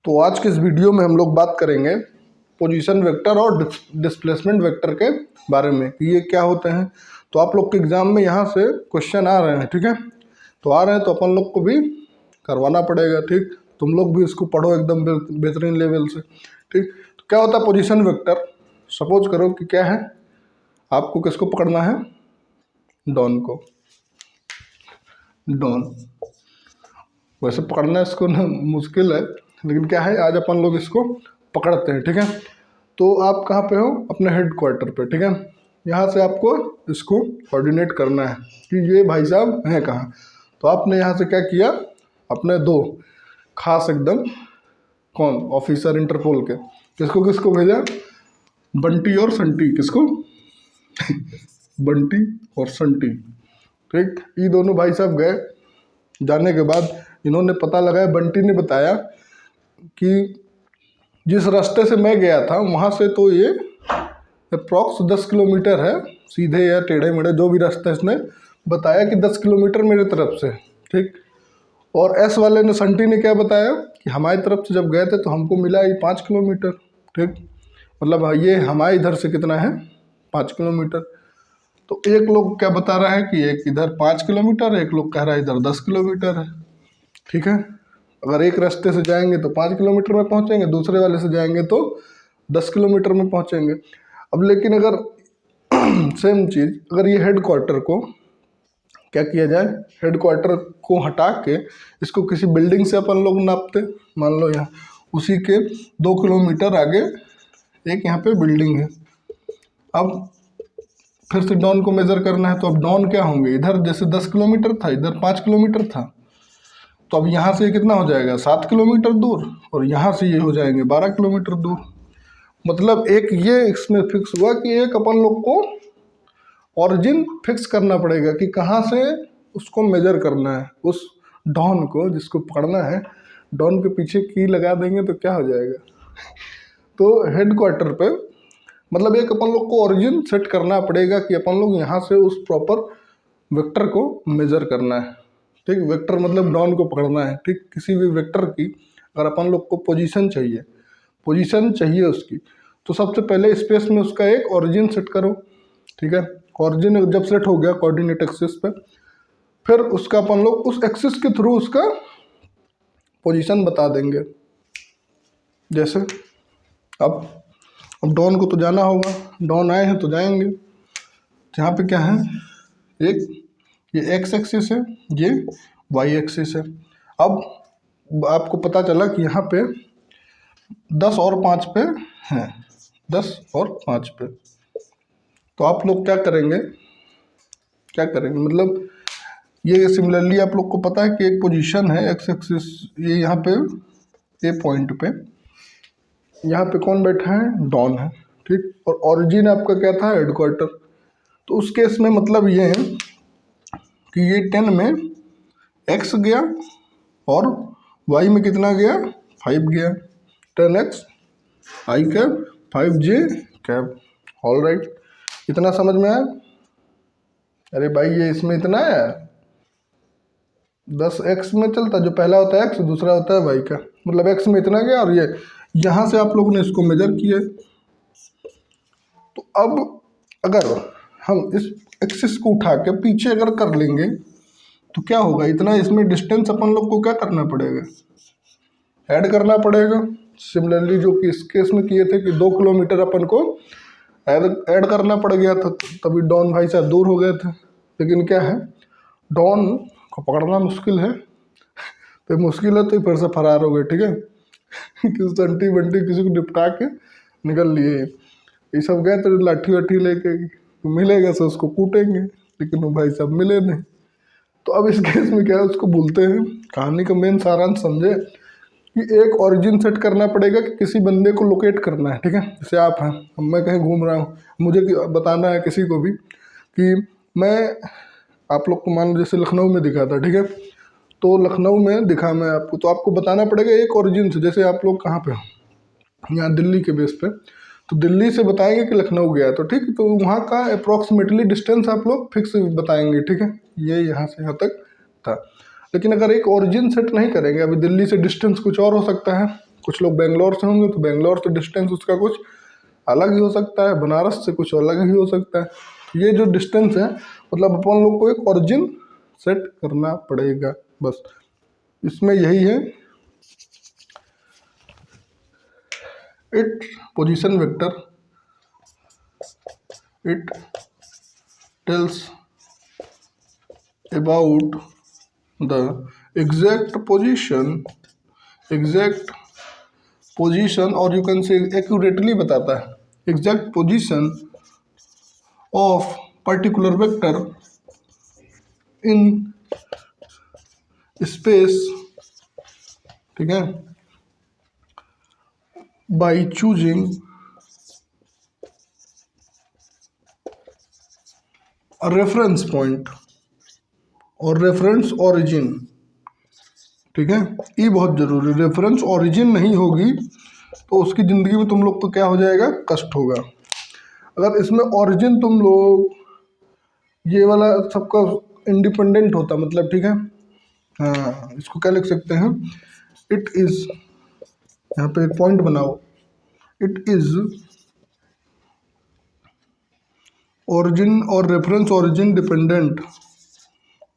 तो आज के इस वीडियो में हम लोग बात करेंगे पोजीशन वेक्टर और डिस्प्लेसमेंट वेक्टर के बारे में कि ये क्या होते हैं। तो आप लोग के एग्जाम में यहाँ से क्वेश्चन आ रहे हैं, ठीक है। तो आ रहे हैं तो अपन लोग को भी करवाना पड़ेगा, ठीक। तुम लोग भी इसको पढ़ो एकदम बेहतरीन लेवल से, ठीक। तो क्या होता है पोजीशन वेक्टर? सपोज करो कि क्या है, आपको किसको पकड़ना है, डॉन को। डॉन वैसे पकड़ना इसको ना मुश्किल है, लेकिन क्या है आज अपन लोग इसको पकड़ते हैं, ठीक है। तो आप कहाँ पे हो, अपने हेड क्वार्टर पे, ठीक है। यहाँ से आपको इसको कोऑर्डिनेट करना है कि ये भाई साहब हैं कहाँ। तो आपने यहाँ से क्या किया, अपने दो खास एकदम कौन ऑफिसर इंटरपोल के किसको किसको भेजा, बंटी और संटी। किसको बंटी और संटी, ठीक। ये दोनों भाई साहब गए, जाने के बाद इन्होंने पता लगाया, बंटी ने बताया कि जिस रास्ते से मैं गया था वहाँ से तो ये अप्रॉक्स 10 किलोमीटर है, सीधे या टेढ़े मेढ़े जो भी रास्ता इसने बताया कि 10 किलोमीटर मेरे तरफ से, ठीक। और एस वाले ने, संटी ने क्या बताया कि हमारी तरफ से जब गए थे तो हमको मिला ये 5 किलोमीटर, ठीक। मतलब ये हमारे इधर से कितना है, 5 किलोमीटर। तो एक लोग क्या बता रहा है कि एक इधर 5 किलोमीटर है, एक लोग कह रहा है इधर 10 किलोमीटर है, ठीक है। अगर एक रास्ते से जाएंगे तो 5 किलोमीटर में पहुंचेंगे, दूसरे वाले से जाएंगे तो 10 किलोमीटर में पहुंचेंगे। अब लेकिन अगर सेम चीज़ अगर ये हेड क्वार्टर को क्या किया जाए, हेड क्वार्टर को हटा के इसको किसी बिल्डिंग से अपन लोग नापते, मान लो यहाँ उसी के 2 किलोमीटर आगे एक यहाँ पे बिल्डिंग है। अब फिर से डॉन को मेज़र करना है, तो अब डॉन क्या होंगे, इधर जैसे 10 किलोमीटर था, इधर 5 किलोमीटर था, तो अब यहाँ से कितना हो जाएगा, 7 किलोमीटर दूर, और यहाँ से ये हो जाएंगे 12 किलोमीटर दूर। मतलब एक ये इसमें फिक्स हुआ कि एक अपन लोग को ऑरिजिन फिक्स करना पड़ेगा कि कहाँ से उसको मेजर करना है, उस डॉन को जिसको पकड़ना है। डॉन के पीछे की लगा देंगे तो क्या हो जाएगा तो हेड क्वार्टर पे मतलब एक अपन लोग को ऑरिजिन सेट करना पड़ेगा कि अपन लोग यहाँ से उस प्रॉपर वेक्टर को मेजर करना है, ठीक। वेक्टर मतलब डॉन को पकड़ना है, ठीक। किसी भी वेक्टर की अगर अपन लोग को पोजीशन चाहिए उसकी, तो सबसे पहले स्पेस में उसका एक ऑरिजिन सेट करो, ठीक है। ऑरिजिन जब सेट हो गया कोऑर्डिनेट एक्सिस पे, फिर उसका अपन लोग उस एक्सिस के थ्रू उसका पोजीशन बता देंगे। जैसे अब डॉन को तो जाना होगा, डॉन आए हैं तो जाएंगे। यहाँ पे क्या है, एक ये एक्स एक्सिस है, ये वाई एक्सिस है। अब आपको पता चला कि यहाँ पे 10 और 5 पे हैं, 10 और 5 पे, तो आप लोग क्या करेंगे मतलब ये सिमिलरली आप लोग को पता है कि एक पोजीशन है एक्स एक्सिस, ये यहाँ पे ए पॉइंट पे, यहाँ पे कौन बैठा है, डॉन है, ठीक। और ओरिजिन आपका क्या था, हेड क्वार्टर। तो उस केस में मतलब ये है कि ये 10 में x गया और y में कितना गया, 5 गया, 10x i cap 5j cap. All right, इतना समझ में आया? अरे भाई ये इसमें इतना है, 10x में चलता, जो पहला होता है x, दूसरा होता है y का, मतलब x में इतना गया और ये यहाँ से आप लोगों ने इसको मेजर किया। तो अब अगर हम इस एक्सिस को उठा के पीछे अगर कर लेंगे तो क्या होगा, इतना इसमें डिस्टेंस अपन लोग को क्या करना पड़ेगा, ऐड करना पड़ेगा। सिमिलरली जो कि इस केस में किए थे कि 2 किलोमीटर अपन को ऐड करना पड़ गया था, तभी डॉन भाई साहब दूर हो गए थे। लेकिन क्या है, डॉन को पकड़ना मुश्किल है, तो मुश्किल है तो फिर से फरार हो गए, ठीक है कि संटी बंटी किसी को निपटा के निकल लिए। ये सब गए तो लाठी वाठी लेके, तो मिलेगा तो उसको कूटेंगे, लेकिन वो भाई साहब मिले नहीं। तो अब इस केस में क्या है, उसको बोलते हैं, कहानी का मेन सारांश समझे कि एक ओरिजिन सेट करना पड़ेगा कि किसी बंदे को लोकेट करना है, ठीक है। जैसे आप हैं, अब मैं कहीं घूम रहा हूँ, मुझे बताना है किसी को भी कि मैं, आप लोग को मान लो जैसे लखनऊ में दिखा था, ठीक है। तो लखनऊ में दिखा मैं आपको, तो आपको बताना पड़ेगा एक ओरिजिन से। जैसे आप लोग कहाँ पे हो, यहाँ दिल्ली के बेस पे, तो दिल्ली से बताएंगे कि लखनऊ गया, तो ठीक, तो वहाँ का अप्रॉक्सीमेटली डिस्टेंस आप लोग फिक्स बताएंगे, ठीक है। ये यहाँ से यहाँ तक था। लेकिन अगर एक ओरिजिन सेट नहीं करेंगे, अभी दिल्ली से डिस्टेंस कुछ और हो सकता है, कुछ लोग बेंगलोर से होंगे तो बेंगलोर से डिस्टेंस उसका कुछ अलग ही हो सकता है, बनारस से कुछ अलग ही हो सकता है। ये जो डिस्टेंस है मतलब अपन लोग को एक ओरिजिन सेट करना पड़ेगा, बस इसमें यही है। It position vector, it tells about the exact position और you can say accurately बताता है exact position of particular vector in space, ठीक है, by choosing a reference point और रेफरेंस ओरिजिन, ठीक है, ये बहुत जरूरी। रेफरेंस ओरिजिन नहीं होगी तो उसकी ज़िंदगी में तुम लोग को क्या हो जाएगा, कष्ट होगा। अगर इसमें ओरिजिन तुम लोग ये वाला सबका इंडिपेंडेंट होता मतलब, ठीक है, हाँ इसको क्या लिख सकते हैं, इट इज़, यहाँ पे एक पॉइंट बनाओ, इट इज़ ओरिजिन और reference origin dependent,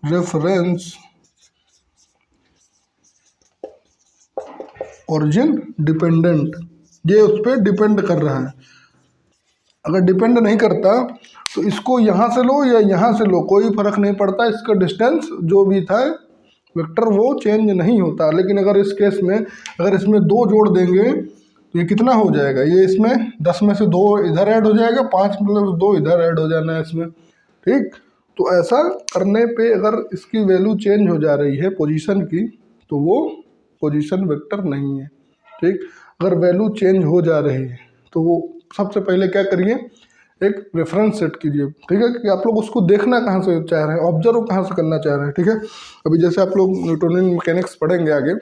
reference origin dependent, ये उस पर डिपेंड कर रहा है। अगर डिपेंड नहीं करता तो इसको यहाँ से लो या यहाँ से लो कोई फर्क नहीं पड़ता, इसका डिस्टेंस जो भी था वेक्टर वो चेंज नहीं होता। लेकिन अगर इस केस में अगर इसमें 2 जोड़ देंगे तो ये कितना हो जाएगा, ये इसमें 10 में से 2 इधर ऐड हो जाएगा, 5 मतलब 2 इधर ऐड हो जाना है इसमें, ठीक। तो ऐसा करने पे अगर इसकी वैल्यू चेंज हो जा रही है पोजीशन की तो वो पोजीशन वेक्टर नहीं है, ठीक। अगर वैल्यू चेंज हो जा रही है तो वो सबसे पहले क्या करिए, एक रेफरेंस सेट कीजिए, ठीक है, कि आप लोग उसको देखना कहाँ से चाह रहे हैं, ऑब्जर्व कहाँ से करना चाह रहे हैं, ठीक है। अभी जैसे आप लोग न्यूटोनियन मैकेनिक्स पढ़ेंगे, आगे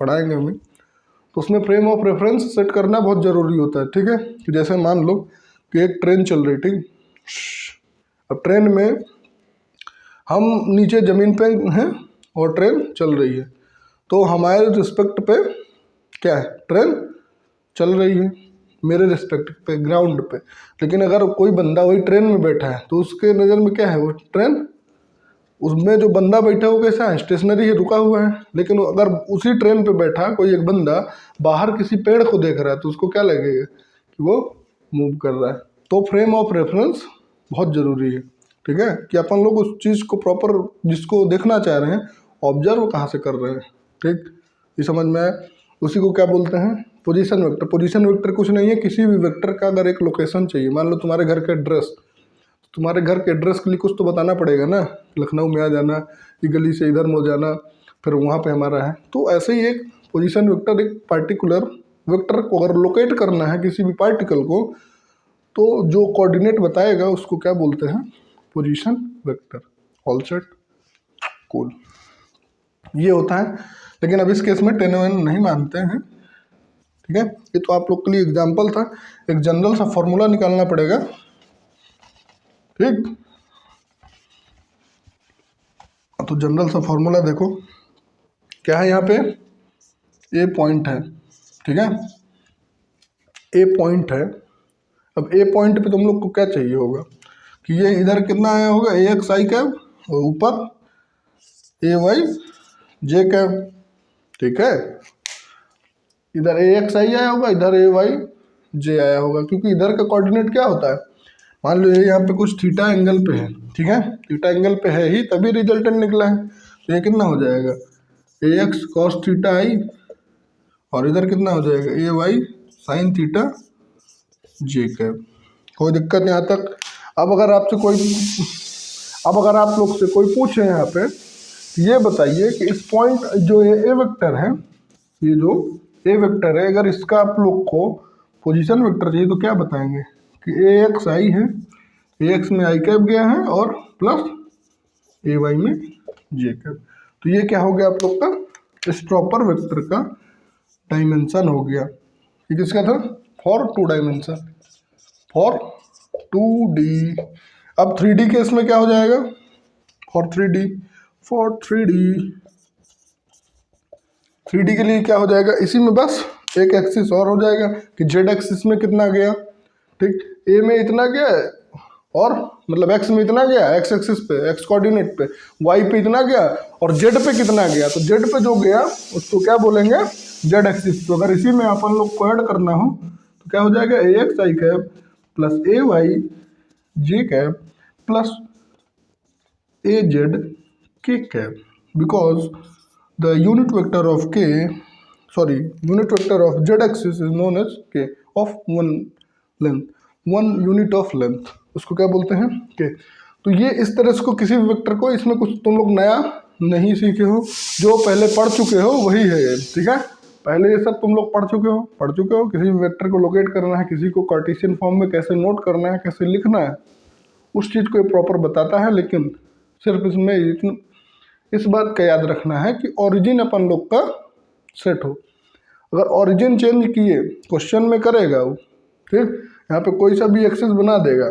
पढ़ाएंगे हमें, तो उसमें फ्रेम ऑफ रेफरेंस सेट करना बहुत ज़रूरी होता है, ठीक है। कि जैसे मान लो कि एक ट्रेन चल रही, ठीक, अब ट्रेन में हम नीचे ज़मीन पे हैं और ट्रेन चल रही है, तो हमारे रिस्पेक्ट पे क्या है, ट्रेन चल रही है मेरे रिस्पेक्ट पे ग्राउंड पे। लेकिन अगर कोई बंदा वही ट्रेन में बैठा है तो उसके नज़र में क्या है, वो ट्रेन, उसमें जो बंदा बैठा है वो कैसा है, स्टेशनरी है, रुका हुआ है। लेकिन अगर उसी ट्रेन पे बैठा कोई एक बंदा बाहर किसी पेड़ को देख रहा है तो उसको क्या लगेगा कि वो मूव कर रहा है। तो फ्रेम ऑफ रेफरेंस बहुत ज़रूरी है, ठीक है, कि अपन लोग उस चीज़ को प्रॉपर जिसको देखना चाह रहे हैं ऑब्जर्व कहाँ से कर रहे हैं, ठीक, ये समझ में आया। उसी को क्या बोलते हैं, पोजीशन वेक्टर। पोजीशन वेक्टर कुछ नहीं है, किसी भी वेक्टर का अगर एक लोकेशन चाहिए, मान लो तुम्हारे घर का एड्रेस, तुम्हारे घर के एड्रेस के लिए कुछ तो बताना पड़ेगा ना, लखनऊ में आ जाना, ये गली से इधर मुड़ जाना, फिर वहाँ पे हमारा है। तो ऐसे ही एक पोजीशन वेक्टर, एक पार्टिकुलर वेक्टर को अगर लोकेट करना है किसी भी पार्टिकल को, तो जो कोऑर्डिनेट बताएगा उसको क्या बोलते हैं, position vector. All set, cool, ये होता है। लेकिन अब इस केस में 10 नहीं मानते हैं, ठीक है। ये तो आप लोग के लिए एग्जांपल था, एक जनरल सा फॉर्मूला निकालना पड़ेगा, ठीक। तो जनरल सा फॉर्मूला देखो क्या है, यहाँ पे ए पॉइंट है, ठीक है, ए पॉइंट है। अब ए पॉइंट पे तुम लोग को क्या चाहिए होगा कि ये इधर कितना आया होगा, ए एक्स आई कैब और ऊपर ए वाई जे कैब, ठीक है। इधर ए एक्स आई आया होगा, इधर ए वाई जे आया होगा, क्योंकि इधर का कोऑर्डिनेट क्या होता है, मान लो ये यहाँ पे कुछ थीटा एंगल पे है, ठीक है, थीटा एंगल पे है ही तभी रिजल्टेंट निकला है। तो ये कितना हो जाएगा, ए एक्स कॉस थीटा आई, और इधर कितना हो जाएगा, ए वाई साइन थीटा जे कैब। कोई दिक्कत यहाँ तक। अब अगर आप लोग से कोई पूछे यहाँ पे, ये बताइए कि इस पॉइंट जो ये ए वेक्टर है, ये जो ए वेक्टर है, अगर इसका आप लोग को पोजीशन वेक्टर चाहिए तो क्या बताएंगे कि ए एक्स आई है, ए एक्स में आई कैप गया है और प्लस ए वाई में जे कैप। तो ये क्या हो गया आप लोग का, इस प्रॉपर वेक्टर का डायमेंशन हो गया। ये किसका था, फॉर 2 डायमेंशन, फॉर 2D। अब 3D केस में क्या हो जाएगा, फॉर 3D, फॉर 3D के लिए क्या हो जाएगा, इसी में बस एक एक्सिस और हो जाएगा कि जेड एक्सिस में कितना गया, ठीक, ए में इतना गया है और मतलब एक्स में इतना गया, एक्स एक्सिस पे, एक्स कोऑर्डिनेट पे, वाई पे इतना गया और जेड पे कितना गया, तो जेड पे जो गया उसको क्या बोलेंगे, जेड एक्सिस। तो अगर इसी में अपन लोग को ऐड करना हो तो क्या हो जाएगा, A X I cap plus A Y J cap plus A Z K cap, because the unit vector of K, sorry unit vector of Z axis is known as K of one length, one unit of length, उसको क्या बोलते हैं, के। तो ये इस तरह से को किसी भी वेक्टर को, इसमें कुछ तुम लोग नया नहीं सीखे हो, जो पहले पढ़ चुके हो वही है ये, ठीक है। पहले ये सब तुम लोग पढ़ चुके हो, किसी भी वेक्टर को लोकेट करना है, किसी को कार्टेशियन फॉर्म में कैसे नोट करना है, कैसे लिखना है, उस चीज़ को ये प्रॉपर बताता है। लेकिन सिर्फ इसमें इस बात का याद रखना है कि ओरिजिन अपन लोग का सेट हो। अगर ओरिजिन चेंज किए क्वेश्चन में करेगा वो, ठीक, यहाँ पे कोई सा भी एक्सिस बना देगा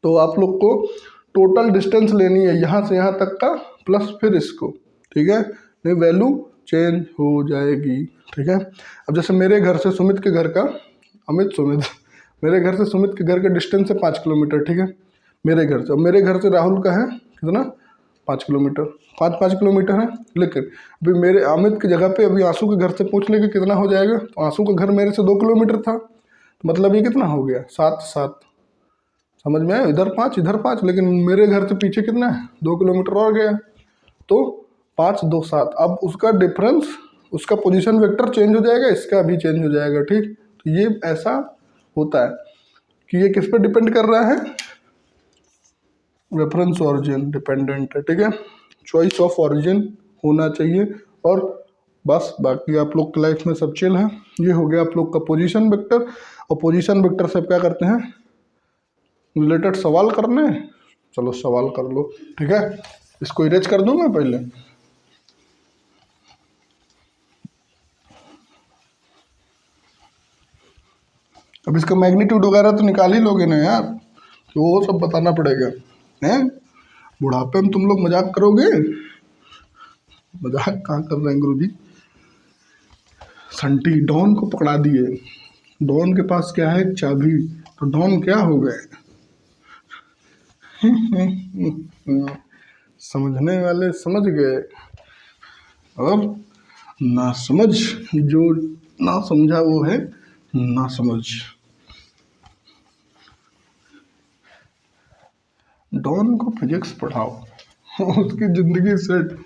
तो आप लोग को टोटल डिस्टेंस लेनी है यहाँ से यहाँ तक का प्लस फिर इसको, ठीक है, नहीं वैल्यू चेंज हो जाएगी, ठीक है। अब जैसे मेरे घर से सुमित के घर का, मेरे घर से सुमित के घर का डिस्टेंस है 5 किलोमीटर, ठीक है, मेरे घर से। और मेरे घर से राहुल का है कितना, 5 किलोमीटर, 5 किलोमीटर है। लेकिन अभी मेरे अमित की जगह पे अभी आंसू के घर से पूछ ले कि कितना हो जाएगा, तो आंसू का घर मेरे से 2 किलोमीटर था, तो मतलब ये कितना हो गया, 7, समझ में आया, इधर 5 इधर 5, लेकिन मेरे घर से पीछे कितना है, 2 किलोमीटर और गया, तो 5 2 7। अब उसका डिफरेंस, उसका पोजीशन वेक्टर चेंज हो जाएगा, इसका भी चेंज हो जाएगा, ठीक। तो ये ऐसा होता है कि ये किस पे डिपेंड कर रहा है, रेफरेंस ऑरिजिन डिपेंडेंट है, ठीक है। चॉइस ऑफ ऑरिजिन होना चाहिए और बस, बाकी आप लोग की लाइफ में सब चिल है। ये हो गया आप लोग का पोजीशन वेक्टर। और पोजीशन वेक्टर से क्या करते हैं, रिलेटेड सवाल करने हैं, चलो सवाल कर लो, ठीक है। इसको इरेज कर दूं मैं पहले, अब इसका मैग्नीट्यूड वगैरह तो निकाल ही लोगे ना यार, तो वो सब बताना पड़ेगा, हैं। बुढ़ापे में तुम लोग मजाक करोगे, मजाक कहाँ कर रहे हैं गुरुजी। संटी डॉन को पकड़ा दिए, डॉन के पास क्या है, चाबी, तो डॉन क्या हो गए। समझने वाले समझ गए और ना समझ, जो ना समझा वो है ना समझ। डॉन को फिजिक्स पढ़ाओ, उसकी जिंदगी सेट।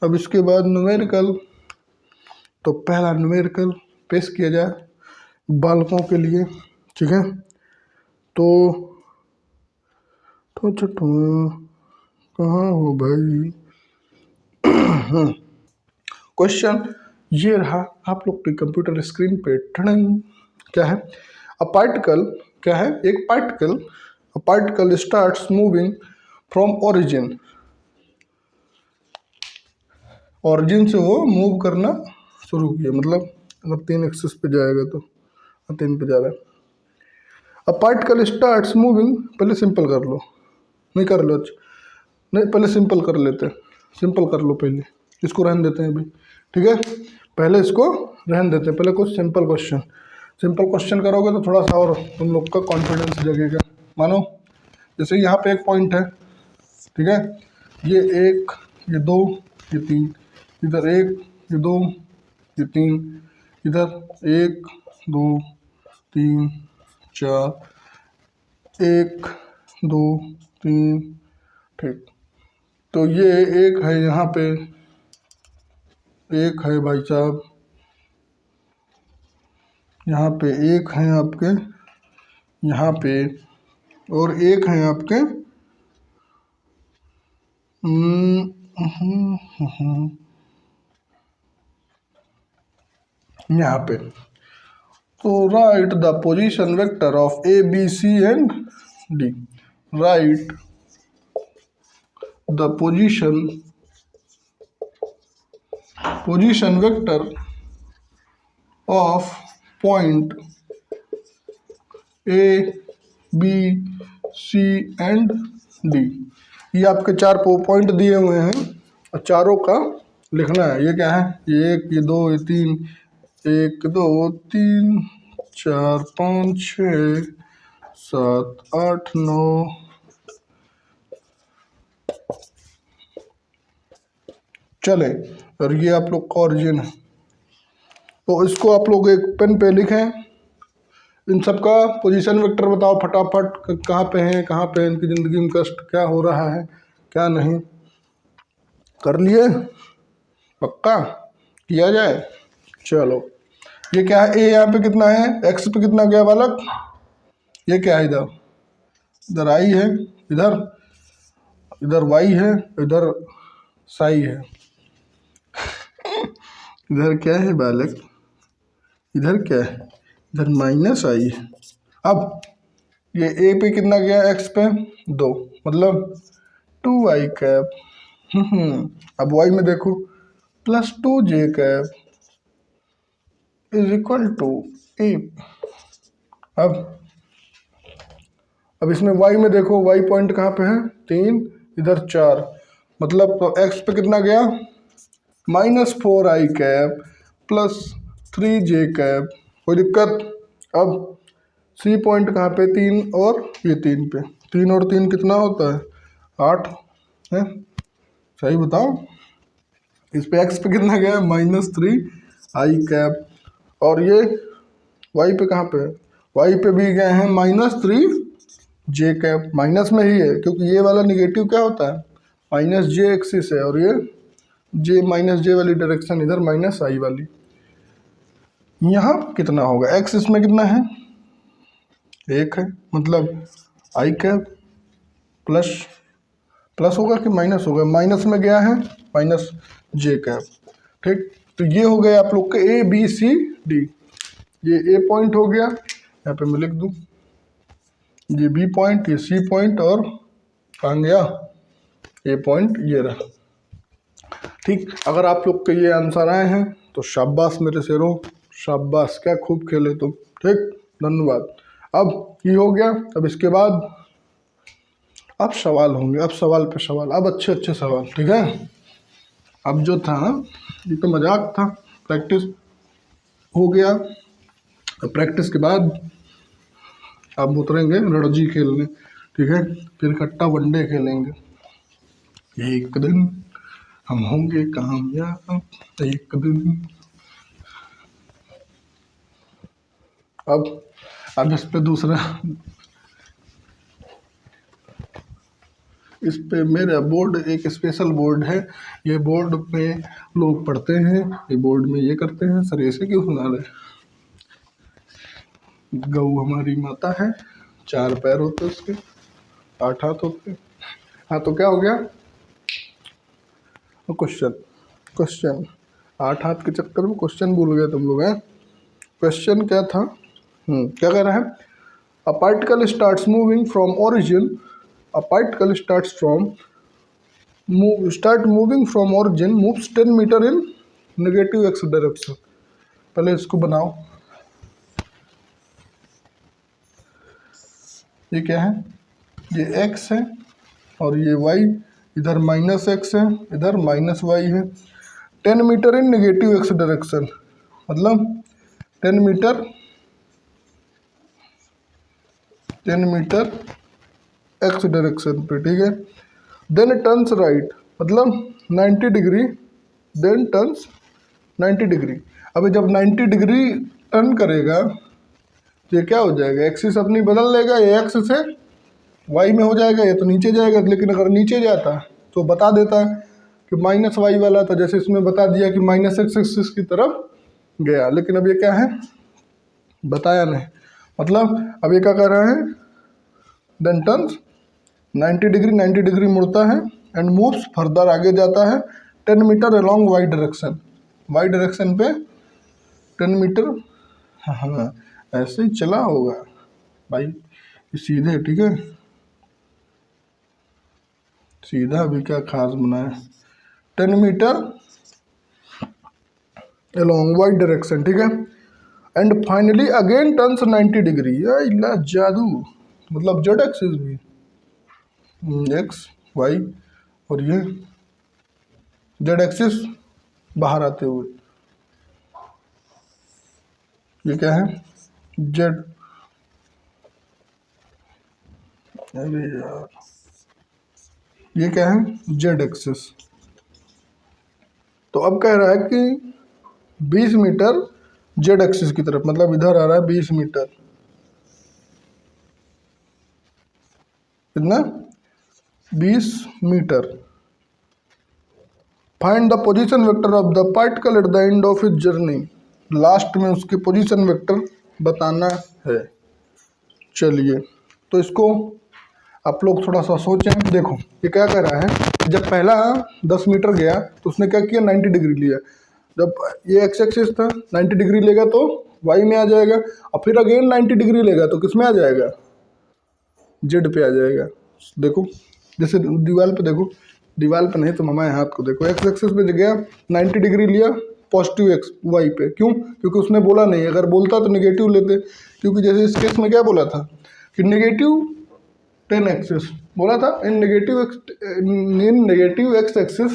अब इसके बाद न्यूमेरिकल, तो पहला न्यूमेरिकल पेश किया जाए बालकों के लिए, ठीक है। तो कहाँ हो भाई, क्वेश्चन ये रहा आप लोग के कंप्यूटर स्क्रीन पे, ठड़ंग, क्या है, अ पार्टिकल, क्या है, एक particle, a particle starts moving from origin, origin से वो मूव करना शुरू किया, मतलब अगर 3 एक्सिस पे जाएगा तो 3 पे जा रहा है। अब पार्टिकल स्टार्ट्स मूविंग, पहले सिंपल कर लो, नहीं कर लो, अच्छा नहीं पहले सिंपल कर लेते हैं, सिंपल कर लो पहले, इसको रहने देते हैं अभी, ठीक है, पहले इसको रहने देते हैं, पहले कुछ सिंपल क्वेश्चन करोगे तो थोड़ा सा और तुम लोग का कॉन्फिडेंस जगेगा। मानो जैसे यहाँ पे एक पॉइंट है, ठीक है, ये 1 ये 2 ये 3, इधर 1 ये 2 ये 3, इधर 1 2 3 4, 1 2 3, ठीक। तो ये एक है यहाँ पे, एक है भाई साहब यहाँ पे, एक है आपके यहाँ पे, और एक है आपके यहाँ पे। तो write the position vector of A B C and D, write the position vector of point A B C and D, ये आपके 4 पॉइंट दिए हुए हैं और चारों का लिखना है। ये क्या है, ये 1, ये 2, ये 3, 1 2 3 4 5 6 7 8 9, चले। और ये आप लोग का ऑरिजिन है, तो इसको आप लोग एक पेन पे लिखें। इन सब का पोजीशन वेक्टर बताओ फटाफट, कहाँ पे हैं, कहाँ पे इनकी ज़िंदगी में कष्ट क्या हो रहा है, क्या नहीं। कर लिए, पक्का किया जाए। चलो, ये क्या है, ए यहाँ पे कितना है, एक्स पे कितना गया बालक, ये क्या है, इधर आई है, इधर वाई है, इधर साई है। इधर क्या है बालक, इधर क्या है, इधर माइनस आई है। अब ये ए पे कितना गया, एक्स पे 2, मतलब 2i कैप। अब वाई में देखो, +2j cap is equal to A. अब इसमें वाई में देखो, वाई पॉइंट कहाँ पे है, 3, इधर 4, मतलब तो एक्स पे कितना गया, -4i कैप +3j कैप, कोई दिक्कत। अब सी पॉइंट कहाँ पे, 3 और ये 3 पे, 3 और 3 कितना होता है, 8 है, सही बताओ। इस पे एक्स पे कितना गया, -3i कैप, और ये वाई पे कहाँ पे है, वाई पे भी गए हैं -3j कैप, माइनस में ही है क्योंकि ये वाला निगेटिव क्या होता है, -j एक्सिस है, और ये -j वाली डायरेक्शन इधर -i वाली। यहाँ कितना होगा, एक्स इसमें कितना है, 1 है, मतलब i कैप प्लस होगा कि माइनस होगा, माइनस में गया है, -j कैप। ठीक, तो ये हो गए आप लोग के ए बी सी डी। ये ए पॉइंट हो गया, यहाँ पे मैं लिख दूँ, ये बी पॉइंट, ये सी पॉइंट, और कहाँ गया ए पॉइंट, ये रहा। ठीक, अगर आप लोग के ये आंसर आए हैं तो शाबाश मेरे शेरों, शाबाश, क्या खूब खेले तुम। ठीक, धन्यवाद। अब ये हो गया, अब इसके बाद अब सवाल होंगे, अब सवाल पे सवाल, अब अच्छे अच्छे सवाल। ठीक है, अब जो था ये तो मजाक था, प्रैक्टिस हो गया। अब प्रैक्टिस के बाद अब उतरेंगे रणजी खेलने। ठीक है, फिर इकट्ठा वनडे खेलेंगे। एक दिन हम होंगे कामयाब, एक दिन। अब इस पे दूसरा, इस पे मेरा बोर्ड एक स्पेशल बोर्ड है। ये बोर्ड में लोग पढ़ते हैं, ये बोर्ड में ये करते हैं। सर ऐसे क्यों सुना रहे, गौ हमारी माता है, 4 पैर होते उसके, 8 हाथ होते। हाँ, तो क्या हो गया, क्वेश्चन 8 हाथ के चक्कर में क्वेश्चन भूल गए तुम लोग हैं। क्वेश्चन क्या था, क्या कह रहा है, a particle starts moving from origin, a particle start moving from origin, moves 10 meter in negative x direction। पहले इसको बनाओ, ये क्या है, ये x है और ये y, इधर -x है, इधर -y है। 10 मीटर इन नेगेटिव x डायरेक्शन, मतलब 10 मीटर x डायरेक्शन पे। ठीक है, देन टर्न्स राइट, मतलब 90 डिग्री, देन टर्न्स 90 डिग्री। अभी जब 90 डिग्री टर्न करेगा तो ये क्या हो जाएगा, एक्सिस अपनी बदल लेगा, ये एक्स से वाई में हो जाएगा, ये तो नीचे जाएगा। लेकिन अगर नीचे जाता तो बता देता कि -y वाला था, जैसे इसमें बता दिया कि -x एक्सिस की तरफ गया। लेकिन अब ये क्या है, बताया नहीं, मतलब अब ये क्या कर रहा है, देन टर्न्स 90 डिग्री मुड़ता है एंड मूव्स फर्दर, आगे जाता है 10 metre along Y direction, Y direction पे 10 मीटर। हाँ, ऐसे ही चला होगा भाई, सीधे। ठीक है, सीधा भी क्या खास बनाया, 10 मीटर अलोंग वाई डायरेक्शन। ठीक है, and finally again turns 90 degree. या जादू, मतलब जेड एक्सिस भी एक्स वाई और ये जेड एक्सिस बाहर आते हुए, ये क्या है जेड, अरे यार ये क्या है जेड एक्सिस। तो अब कह रहा है कि 20 मीटर जेड एक्सिस की तरफ, मतलब इधर आ रहा है 20 मीटर, कितना 20 metre. Find the position vector of the particle at the end of its journey, last में उसकी पोजीशन वेक्टर बताना है। चलिए तो इसको आप लोग थोड़ा सा सोचें। देखो ये क्या कह रहा है, जब पहला 10 मीटर गया तो उसने क्या किया 90 डिग्री लिया। जब ये एक्स एक्सिस था 90 डिग्री लेगा तो वाई में आ जाएगा, और फिर अगेन 90 डिग्री लेगा तो किस में आ जाएगा जेड पे आ जाएगा। देखो जैसे दीवार पे देखो, दीवार पे नहीं तो हमारे हाथ को देखो, एक्स एक्सिस पे गया 90 डिग्री लिया पॉजिटिव एक्स वाई पे, क्यों? क्योंकि उसने बोला नहीं, अगर बोलता तो नेगेटिव लेते। क्योंकि जैसे इस केस में क्या बोला था कि नेगेटिव 10 एक्सिस बोला था, इन नेगेटिव एक्स एक्सिस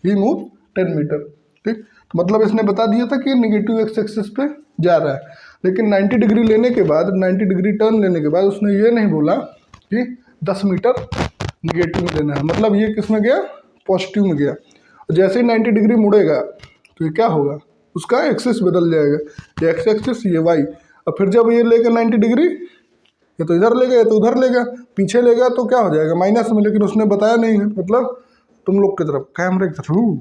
ही मूव 10 मीटर। ठीक, तो मतलब इसने बता दिया था कि नेगेटिव एक्स एक्सिस पे जा रहा है। लेकिन 90 डिग्री लेने के बाद, 90 डिग्री टर्न लेने के बाद उसने ये नहीं बोला कि 10 मीटर नेगेटिव में लेना है, मतलब ये किस में गया पॉजिटिव में गया। जैसे ही 90 डिग्री मुड़ेगा तो ये क्या होगा, उसका एक्सिस बदल जाएगा, ये एक्स एक्सिस ये वाई। और फिर जब ये लेगा 90 डिग्री, ये तो इधर लेगा, ये तो उधर लेगा, पीछे लेगा तो क्या हो जाएगा माइनस में। लेकिन उसने बताया नहीं है, मतलब तुम लोग की तरफ, कैमरे की तरफ।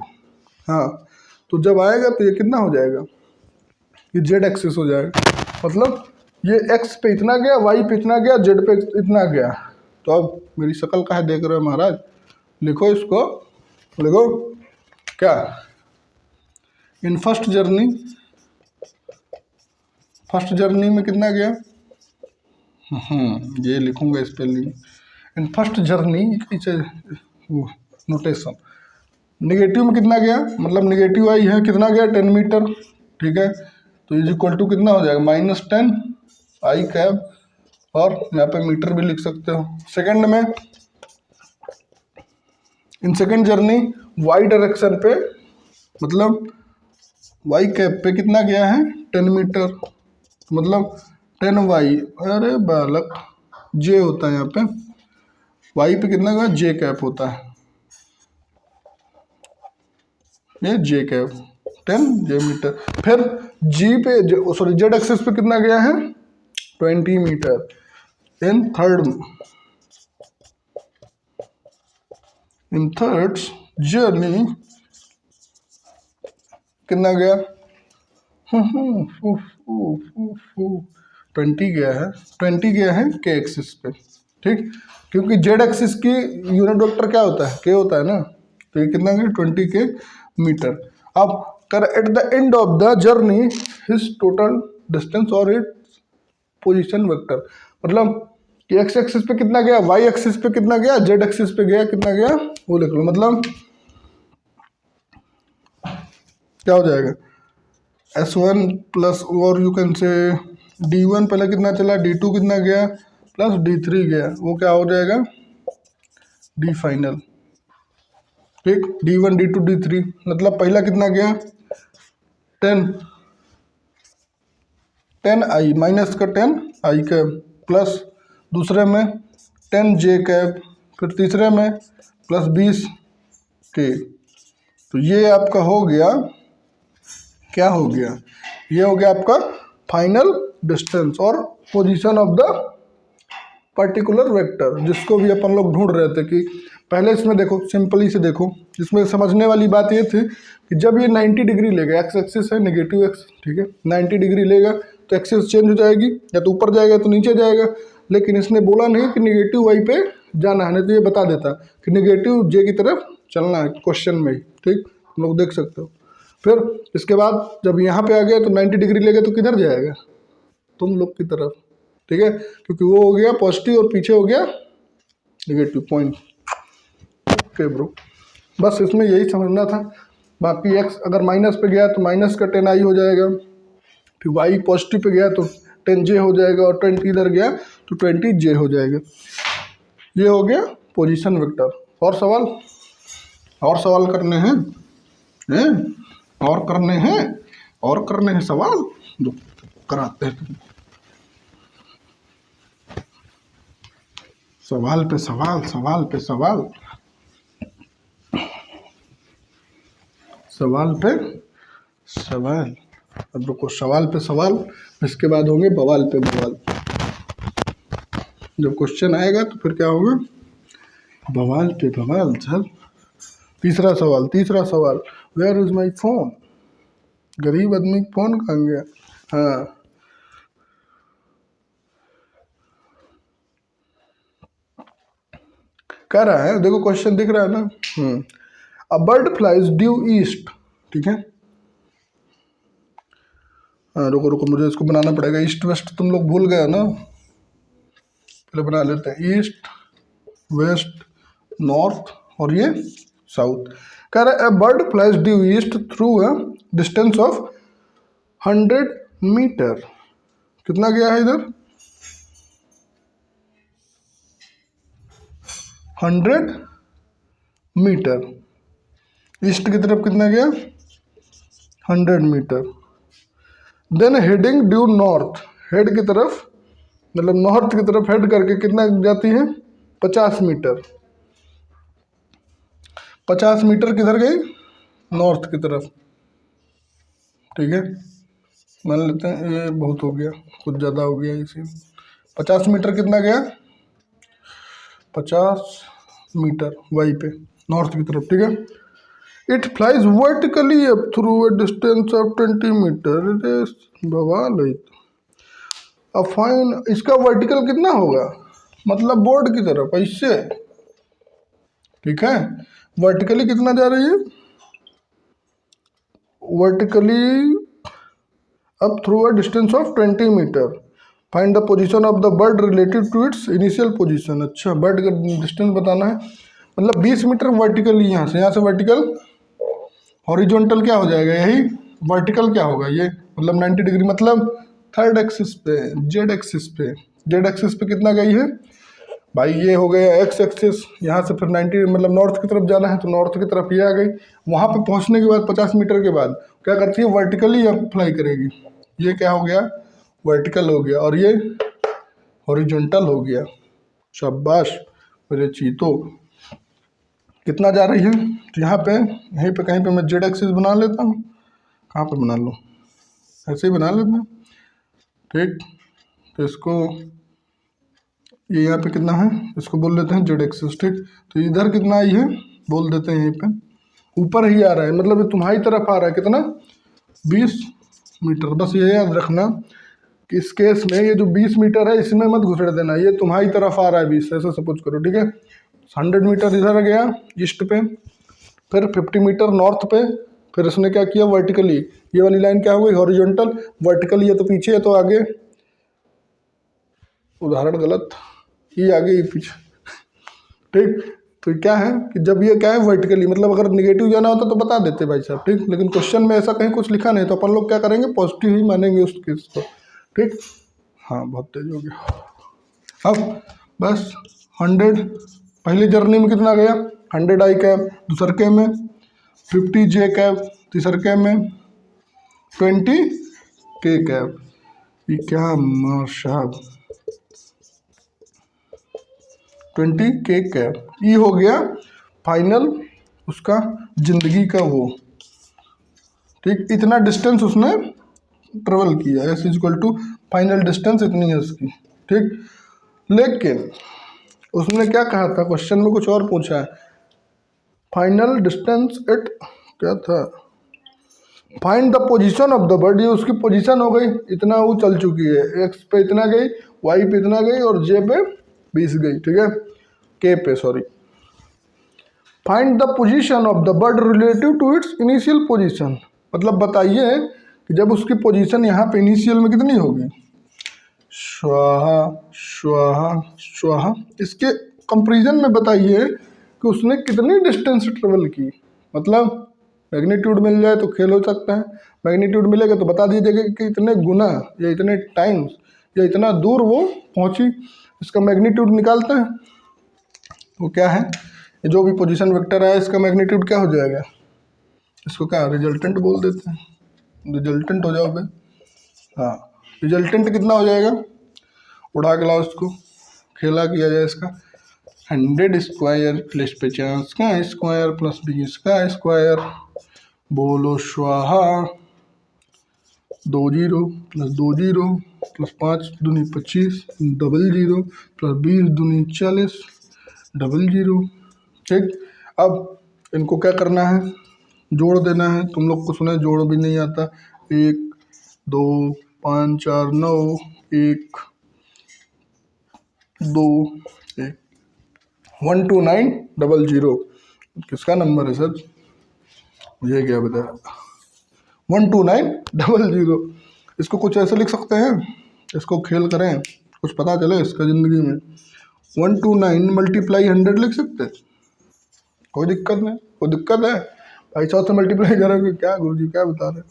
हाँ, तो जब आएगा तो ये कितना हो जाएगा, ये जेड एक्सिस हो जाएगा। मतलब ये एक्स पे इतना गया, वाई पे इतना गया, जेड पे इतना गया। तो अब मेरी शक्ल काहे देख रहे हो महाराज, लिखो इसको, लिखो क्या, इन फर्स्ट जर्नी में कितना गया, ये लिखूंगा spelling, in first journey notation. Negative में कितना गया, मतलब नेगेटिव आई है, कितना गया 10 मीटर। ठीक है, तो इज इक्वल टू कितना हो जाएगा -10 आई कैब, और यहाँ पे मीटर भी लिख सकते हो। सेकंड में, in second journey Y direction पे, मतलब वाई कैब पे कितना गया है 10 मीटर, मतलब 10 वाई, अरे बालक जे होता है यहाँ पे, वाई पे कितना गया जे कैप होता है, ये जे कैप 10 जे मीटर। फिर जी पे, सॉरी जेड एक्सिस पे कितना गया है 20 मीटर। इन थर्ड जर्नी कितना गया 20 गया है, 20 गया है के एक्सिस पे। ठीक, क्योंकि जेड एक्सिस की यूनिट वेक्टर क्या होता है के होता है ना, तो ये कितना गया 20 के मीटर। अब कर eight the end of the journey his total distance और इट्स पोजीशन वेक्टर, मतलब कि एक्स एक्सिस पे कितना गया, वाई एक्सिस पे कितना गया, जेड एक्सिस पे गया कितना गया वो लिख लो। मतलब क्या हो जाएगा S1 प्लस, और यू कैन से D1 पहले कितना चला, D2 कितना गया प्लस D3 गया, वो क्या हो जाएगा D फाइनल। ठीक, D1 D2 D3, मतलब पहला कितना गया 10 आई माइनस का 10 आई कैब, प्लस दूसरे में 10 जे कैब, फिर तीसरे में प्लस 20 के। तो ये आपका हो गया, क्या हो गया, ये हो गया आपका फाइनल डिस्टेंस और position of the particular vector, जिसको भी अपन लोग ढूंढ रहे थे। कि पहले इसमें देखो, सिंपली से देखो, इसमें समझने वाली बात ये थी कि जब ये 90 डिग्री लेगा, एक्स एक्सिस है नेगेटिव एक्स, ठीक है, 90 डिग्री लेगा तो एक्सिस चेंज हो जाएगी, या तो ऊपर जाएगा तो नीचे जाएगा। लेकिन इसने बोला नहीं कि नेगेटिव वाई पे जाना है, नहीं तो ये बता देता कि नेगेटिव जे की तरफ चलना है क्वेश्चन में ही। ठीक, हम लोग देख सकते हो। फिर इसके बाद जब यहाँ पे आ गया तो 90 डिग्री लेगा तो किधर जाएगा, तुम लोग की तरफ। ठीक है, क्योंकि वो हो गया पॉजिटिव और पीछे हो गया नेगेटिव पॉइंट। ओके ब्रो, बस इसमें यही समझना था। बाकी एक्स अगर माइनस पे गया तो माइनस का 10 आई हो जाएगा, फिर y पॉजिटिव पे गया तो 10j हो जाएगा, और 20 इधर गया तो 20j हो जाएगा। ये हो गया पोजीशन वेक्टर। और सवाल करने हैं, और करने हैं सवाल, जो कराते हैं तुम। सवाल पे सवाल, सवाल पे सवाल, सवाल पे सवाल। अब रुको, सवाल पे सवाल, इसके बाद होंगे बवाल पे बवाल। जब क्वेश्चन आएगा तो फिर क्या होगा, बवाल पे बवाल। चल तीसरा सवाल, वेयर इज माई फोन। गरीब आदमी फोन कहाँ गया। हाँ, कह रहा है, देखो क्वेश्चन दिख रहा है ना। A bird flies due east, ठीक है। हाँ रुको, मुझे इसको बनाना पड़ेगा। ईस्ट वेस्ट तुम लोग भूल गए ना, पहले बना लेते हैं। ईस्ट, वेस्ट, नॉर्थ और ये साउथ। कह रहा है bird flies due east through a distance of 100 metre. कितना गया है इधर, 100 मीटर। ईस्ट की तरफ कितना गया, 100 metre. Then heading due north, head की तरफ मतलब नॉर्थ की तरफ हेड करके कितना जाती है, 50 मीटर। 50 मीटर किधर गई, नॉर्थ की तरफ, ठीक है। मान लेते हैं ये बहुत हो गया, कुछ ज़्यादा हो गया इसी। 50 मीटर कितना गया, 50 मीटर वाई पे नॉर्थ की तरफ, ठीक है। It flies vertically up through a distance of 20 metre. बवाल है। अब फाइन इसका वर्टिकल कितना होगा, मतलब बोर्ड की तरफ ऐसे, ठीक है। वर्टिकली कितना जा रही है, vertically up through a distance of 20 metre. Find the position of the bird related to its initial position. अच्छा, बर्ड का डिस्टेंस बताना है, मतलब 20 मीटर वर्टिकली, यहाँ से वर्टिकल। हॉरिजॉन्टल क्या हो जाएगा, यही वर्टिकल क्या होगा ये, मतलब 90 डिग्री, मतलब थर्ड एक्सिस पे, जेड एक्सिस पे। जेड एक्सिस पे कितना गई है भाई, ये हो गया एक्स एक्सिस। यहाँ से फिर 90 मतलब नॉर्थ की तरफ जाना है तो नॉर्थ की तरफ ये आ गई। वहाँ पे पहुँचने के बाद 50 मीटर के बाद क्या करती है, वर्टिकली अप्लाई करेगी। ये क्या हो गया, वर्टिकल हो गया, और ये हॉरिजॉन्टल हो गया। शाबाश मेरे चीतो। कितना जा रही है, तो यहाँ पे यहीं पे कहीं पे मैं जेड एक्सिस बना लेता हूँ। कहाँ पे बना लूँ, ऐसे ही बना लेते हैं, ठीक। तो इसको ये यहाँ पे कितना है, इसको बोल देते हैं जेड एक्सिस, ठीक। तो इधर कितना आई है बोल देते हैं, यहीं पे ऊपर ही आ रहा है, मतलब ये तुम्हारी तरफ आ रहा है कितना, 20 मीटर। बस ये याद रखना कि इस केस में ये जो 20 मीटर है इसमें मत घुसड़ देना, ये तुम्हारी तरफ आ रहा है 20, ऐसा सपोज करो, ठीक है। 100 मीटर इधर गया ईस्ट पे, फिर 50 मीटर नॉर्थ पे, फिर इसने क्या किया वर्टिकली, ये वाली लाइन क्या हो गई हॉरिजॉन्टल, वर्टिकली ये तो पीछे है तो आगे, उदाहरण गलत, ये आगे ये पीछे, ठीक। तो क्या है कि जब ये क्या है वर्टिकली, मतलब अगर निगेटिव जाना होता तो बता देते भाई साहब, ठीक। लेकिन क्वेश्चन में ऐसा कहीं कुछ लिखा नहीं, तो अपन लोग क्या करेंगे, पॉजिटिव ही मानेंगे उस केस को, ठीक। हाँ बहुत तेज हो गया। अब बस 100 पहली जर्नी में कितना गया, 100 आई कैब, दूसरके में 50 जे कैब, तीसरके में 20 के कैब। ये क्या साहब, 20 के कैब। ये हो गया फाइनल उसका जिंदगी का वो, ठीक। इतना डिस्टेंस उसने ट्रेवल किया, S is equal to final distance इतनी है उसकी, ठीक। लेकिन उसने क्या कहा था, क्वेश्चन में कुछ और पूछा है, फाइनल डिस्टेंस एट क्या था, find the position of the bird. ये उसकी पोजीशन हो गई, इतना वो चल चुकी है, एक्स पे इतना गई, वाई पे इतना गई, और जे पे 20 गई, ठीक है, के पे sorry. Find the position of the bird relative to its initial position, मतलब बताइए कि जब उसकी पोजीशन यहाँ पे इनिशियल में कितनी होगी, स्वाहा स्वाहा स्वाहा। इसके कंपैरिजन में बताइए कि उसने कितनी डिस्टेंस ट्रेवल की, मतलब मैग्नीट्यूड मिल जाए तो खेल हो सकता है। मैग्नीट्यूड मिलेगा तो बता दीजिएगा कि इतने गुना या इतने टाइम्स या इतना दूर वो पहुंची, इसका मैग्नीट्यूड निकालते हैं। वो क्या है, जो भी पोजीशन वेक्टर है इसका मैग्नीट्यूड क्या हो जाएगा, इसको क्या रिजल्टेंट बोल देते हैं, रिजल्टेंट हो जाओगे। हाँ, रिजल्टेंट कितना हो जाएगा, उड़ा के लाओ इसको, खेला किया जाए इसका 100 स्क्वायर प्लस 50 का स्क्वायर प्लस 20 का स्क्वायर, बोलो स्वाहा। 2 0 प्लस 2 0 प्लस 5 दूनी 25 डबल 0 प्लस 20 दूनी 40 डबल 0। ठीक, अब इनको क्या करना है, जोड़ देना है। तुम लोग को सुने जोड़ भी नहीं आता, 1 2 5 4 9 1 2 1 12900 किसका नंबर है सर, मुझे क्या बताया, 12900। इसको कुछ ऐसे लिख सकते हैं, इसको खेल करें कुछ पता चले इसका ज़िंदगी में। 129 मल्टीप्लाई 100 लिख सकते हैं, कोई दिक्कत नहीं, कोई दिक्कत है भाई, 100 से मल्टीप्लाई करोगे क्या गुरुजी क्या बता रहे।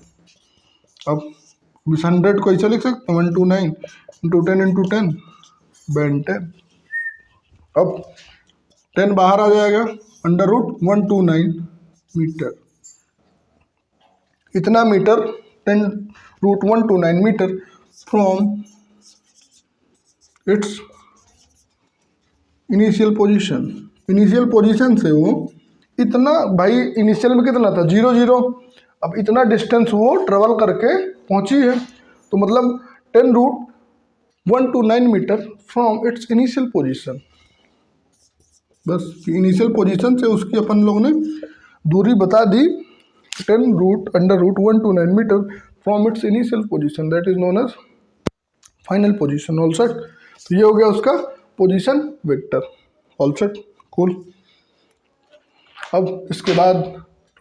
अब इस 100 को ऐसे लिख सकते हैं 129 इंटू 10 इंटू 10 बेन 10। अब 10 बाहर आ जाएगा, अंडर रूट 129 मीटर, इतना metre 10 root 129 metre from its initial position. Initial position से वो इतना, भाई इनिशियल में कितना था 0 0, अब इतना डिस्टेंस वो ट्रेवल करके पहुंची है, तो मतलब 10 root 129 metre from its initial position. बस इनिशियल पोजीशन से उसकी अपन लोग ने दूरी बता दी, 10 root under root 129 metre from its initial position, that is known as final position. All set, तो ये हो गया उसका position vector. All set, cool. अब इसके बाद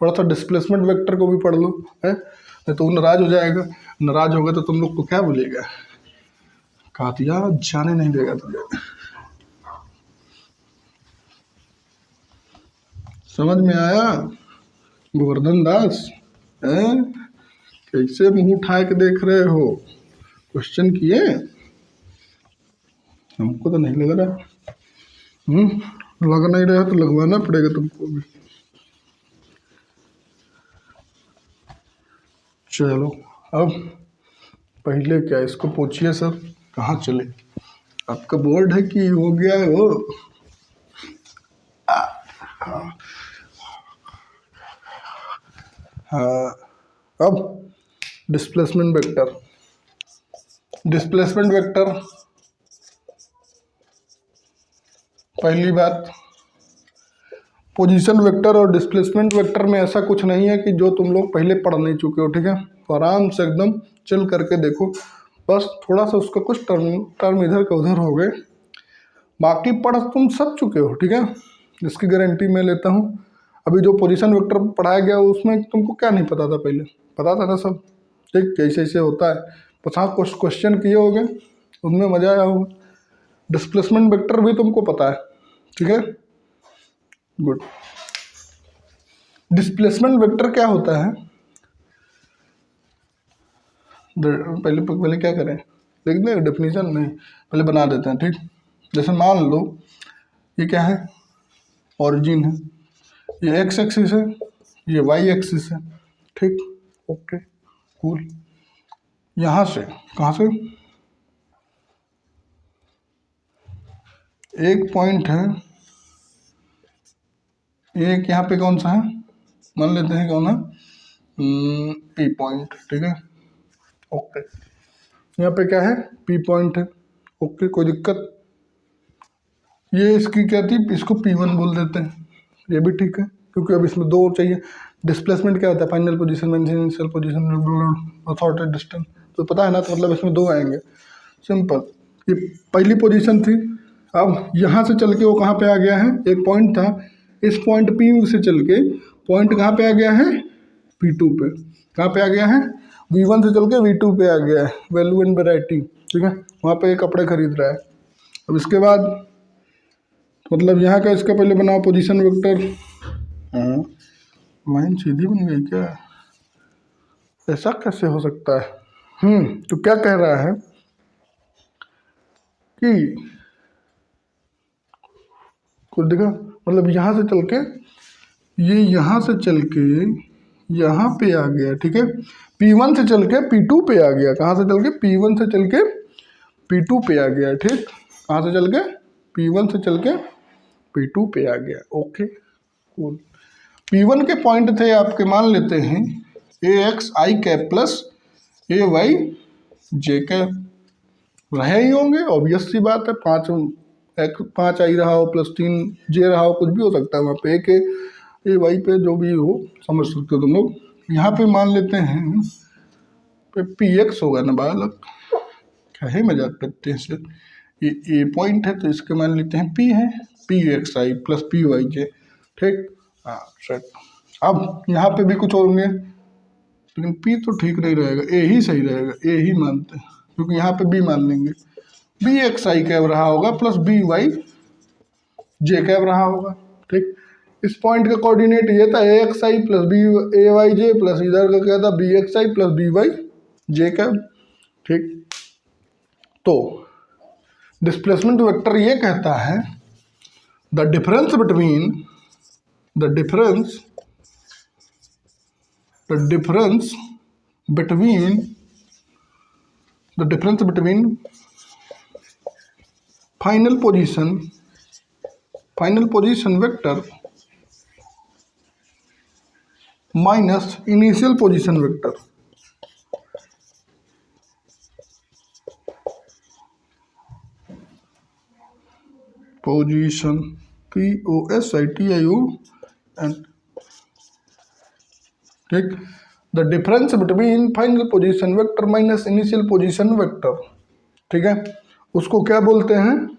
थोड़ा सा डिस्प्लेसमेंट वेक्टर को भी पढ़ लो, है नहीं तो नाराज हो जाएगा, नाराज होगा तो तुम लोग को क्या बोलेगा, कातिया जाने नहीं देगा तुझे। समझ में आया गोवर्धन दास, हैं कैसे मुंह उठा के देख रहे हो, क्वेश्चन किए, हमको तो नहीं लग रहा। लग नहीं रहा तो लगवाना पड़ेगा तुमको भी। चलो अब पहले क्या इसको पूछिए सर, कहाँ चले, आपका बोर्ड है कि हो गया है वो। हाँ, अब डिस्प्लेसमेंट वेक्टर। डिस्प्लेसमेंट वेक्टर, पहली बात पोजीशन वेक्टर और डिस्प्लेसमेंट वेक्टर में ऐसा कुछ नहीं है कि जो तुम लोग पहले पढ़ नहीं चुके हो, ठीक है। तो आराम से एकदम चिल करके देखो, बस थोड़ा सा उसका कुछ टर्म इधर का उधर हो गए, बाकी पढ़ तुम सब चुके हो, ठीक है, इसकी गारंटी मैं लेता हूँ। अभी जो पोजीशन वेक्टर पढ़ाया गया उसमें तुमको क्या नहीं पता था, पहले पता था ना सब, ठीक, कैसे ऐसे होता है, 50 क्वेश्चन किए होंगे, उनमें मज़ा आया होगा। डिस्प्लेसमेंट वेक्टर भी तुमको पता है, ठीक है, गुड। डिस्प्लेसमेंट वेक्टर क्या होता है, पहले क्या करें, लिख दें डेफिनेशन, नहीं पहले बना देते हैं, ठीक। जैसे मान लो ये क्या है, ओरिजिन है, ये एक्स एक्सिस है, ये वाई एक्सिस है, ठीक, ओके कूल। यहाँ से कहाँ से एक पॉइंट है, एक यहाँ पे कौन सा है, मान लेते हैं कौन है, पी पॉइंट, ठीक है, ओके। यहाँ पे क्या है, पी पॉइंट है, ओके, कोई दिक्कत। ये इसकी क्या थी, इसको P1 बोल देते हैं, ये भी ठीक है, क्योंकि अब इसमें दो चाहिए। डिस्प्लेसमेंट क्या होता है, फाइनल पोजीशन, इनिशियल पोजीशन, अथॉरिटेड डिस्टेंस, तो पता है ना, तो मतलब इसमें दो आएंगे, सिंपल। ये पहली पोजीशन थी, अब यहाँ से चल के वो कहाँ पे आ गया है, एक पॉइंट था, इस पॉइंट P से चल के पॉइंट कहाँ पे आ गया है, P2 पे, कहाँ पे आ गया है, V1 से चल के V2 पे आ गया है, वैल्यू एंड वैरायटी, ठीक है, वहाँ पे कपड़े खरीद रहा है। अब इसके बाद मतलब यहाँ का इसका पहले बनाओ पोजीशन वेक्टर, हाँ, लाइन सीधी बन गई क्या? ऐसा कैसे हो सकता है? तो क्या कह रहा है कि कुछ देखा, मतलब यहाँ से चल के ये यहाँ से चल के यहाँ पे आ गया, ठीक है। P1 से चल के P2 पे आ गया। कहाँ से चल के? P1 से चल के P2 पे आ गया, ठीक। कहाँ से चल के? P1 से चल के P2 पे आ गया। Okay cool. P1 के पॉइंट थे आपके, मान लेते हैं AX I cap plus AY J cap, रहे ही होंगे, ऑब्वियस सी बात है। 5 आई रहा हो प्लस 3 J रहा हो, कुछ भी हो सकता है वहाँ पे, एक ए वाई पे जो भी हो, समझ सकते हो तुम लोग। यहाँ पे मान लेते हैं PX होगा ना बालक, क्या है मजाक करते हैं सर। ये ए पॉइंट है तो इसके मान लेते हैं P है, PXI प्लस PYJ, ठीक। हाँ सर। अब यहाँ पे भी कुछ होंगे, लेकिन P तो ठीक नहीं रहेगा, ए ही सही रहेगा, ए ही मानते हैं, क्योंकि यहाँ पे B मान लेंगे। BXI कैब रहा होगा प्लस BYJ कैब रहा होगा, ठीक। इस पॉइंट का कोऑर्डिनेट ये था AXI प्लस AYJ प्लस इधर का क्या था BXI प्लस BYJ कैब, ठीक। तो डिस्प्लेसमेंट वेक्टर ये कहता है the difference between final position vector minus initial position vector, position POSITION, ठीक। The difference between final position vector minus initial position vector, ठीक है। उसको क्या बोलते हैं?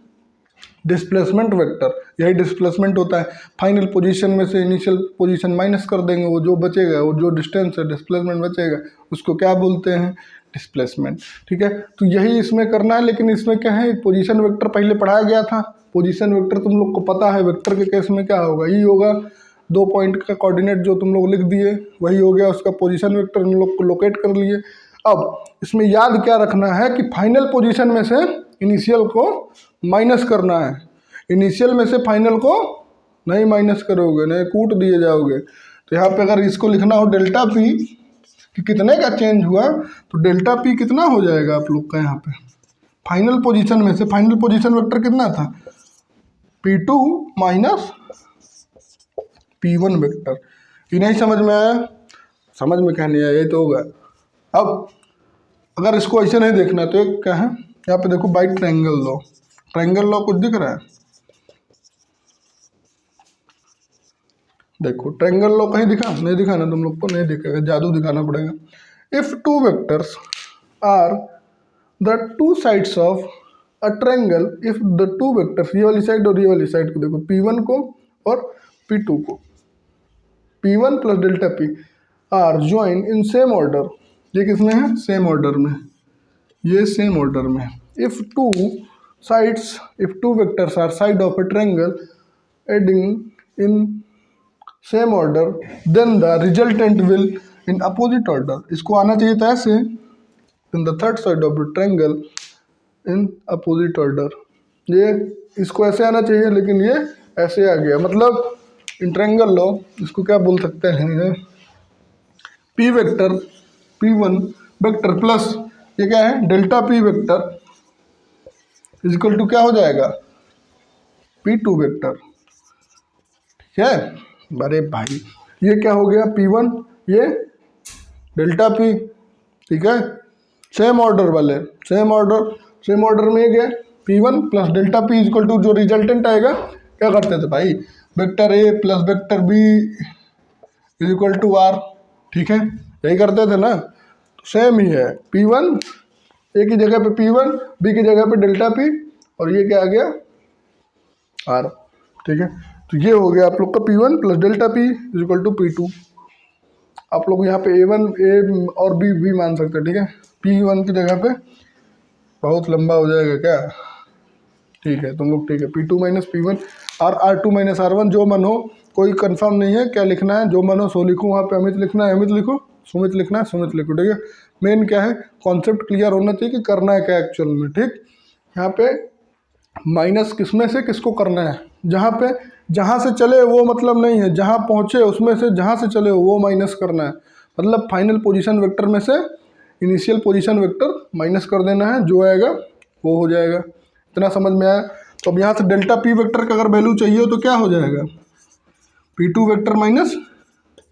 Displacement vector. यही डिस्प्लेसमेंट होता है। फाइनल पोजीशन में से इनिशियल पोजीशन माइनस कर देंगे, वो जो बचेगा, वो जो डिस्टेंस है डिस्प्लेसमेंट बचेगा, उसको क्या बोलते हैं? डिस्प्लेसमेंट, ठीक है। तो यही इसमें करना है, लेकिन इसमें क्या है, पोजीशन वेक्टर पहले पढ़ाया गया था। पोजीशन वेक्टर तुम लोग को पता है, वेक्टर के केस में क्या होगा, ये होगा 2 पॉइंट का कोऑर्डिनेट जो तुम लोग लिख दिए वही हो गया उसका पोजीशन वेक्टर, हम लोग को लोकेट कर लिए। अब इसमें याद क्या रखना है कि फाइनल पोजीशन में से इनिशियल को माइनस करना है, इनिशियल में से फाइनल को नहीं माइनस करोगे, नहीं कूट दिए जाओगे। तो यहाँ पे अगर इसको लिखना हो डेल्टा पी कि कितने का चेंज हुआ, तो डेल्टा पी कितना हो जाएगा आप लोग का, यहाँ पे फाइनल पोजीशन में से फाइनल पोजीशन वेक्टर कितना था, P2 माइनस P1 वेक्टर। ये नहीं समझ में आया? समझ में क्या नहीं आया, ये तो होगा। अब अगर इसको ऐसे नहीं देखना तो एक क्या है, यहाँ पे देखो by triangle law, triangle law कुछ दिख रहा है? देखो ट्रायंगल लॉ कहीं दिखा? नहीं दिखा ना, तुम लोग को नहीं दिखेगा, जादू दिखाना पड़ेगा। If two vectors are the two sides of a triangle, if the two vectors, ये वाली साइड और ये वाली साइड को देखो, P1 को और P2 को, P1 plus delta P are join in same order, ये किसमें है? सेम ऑर्डर में, ये सेम ऑर्डर में। If two sides, if two vectors are side of a triangle adding in same order, then the resultant will in opposite order. इसको आना चाहिए था ऐसे, in the third side of the triangle in opposite order, ये इसको ऐसे आना चाहिए, लेकिन ये ऐसे आ गया। मतलब इन ट्रायंगल लो इसको क्या बोल सकते हैं, P vector P1 vector plus ये क्या है, delta P vector is equal to क्या हो जाएगा, P2 वेक्टर, ठीक है। अरे भाई ये क्या हो गया, P1 ये डेल्टा P, ठीक है। सेम ऑर्डर वाले, सेम ऑर्डर में ये गया P1 plus delta P is equal to जो रिजल्टेंट आएगा, क्या करते थे भाई, vector A plus vector B is equal to R, ठीक है, यही करते थे ना। तो सेम ही है, P1 A की जगह पे P1, B की जगह पे डेल्टा P, और ये क्या आ गया R, ठीक है। तो ये हो गया आप लोग का P1 plus delta P is equal to P2। आप लोग यहाँ पे A1 A और B भी मान सकते हैं, ठीक है। P1 की जगह पे बहुत लंबा हो जाएगा क्या, ठीक है तुम लोग, ठीक है। P2 माइनस P1 और R2 माइनस R1 जो मन हो, कोई कंफर्म नहीं है क्या लिखना है, जो मन हो सो लिखो। वहाँ पे अमित लिखना है अमित लिखो, सुमित लिखना है सुमित लिखो, ठीक है। मेन क्या है, कॉन्सेप्ट क्लियर होना चाहिए कि करना है क्या एक्चुअल में, ठीक। यहाँ पे माइनस किसमें से किसको करना है, जहाँ से चले वो मतलब नहीं है, जहाँ पहुँचे उसमें से जहाँ से चले वो माइनस करना है। मतलब फाइनल पोजीशन वेक्टर में से इनिशियल पोजीशन वेक्टर माइनस कर देना है, जो आएगा वो हो जाएगा। इतना समझ में आया। तो अब यहाँ से डेल्टा पी वेक्टर का अगर वैल्यू चाहिए तो क्या हो जाएगा, P2 vector minus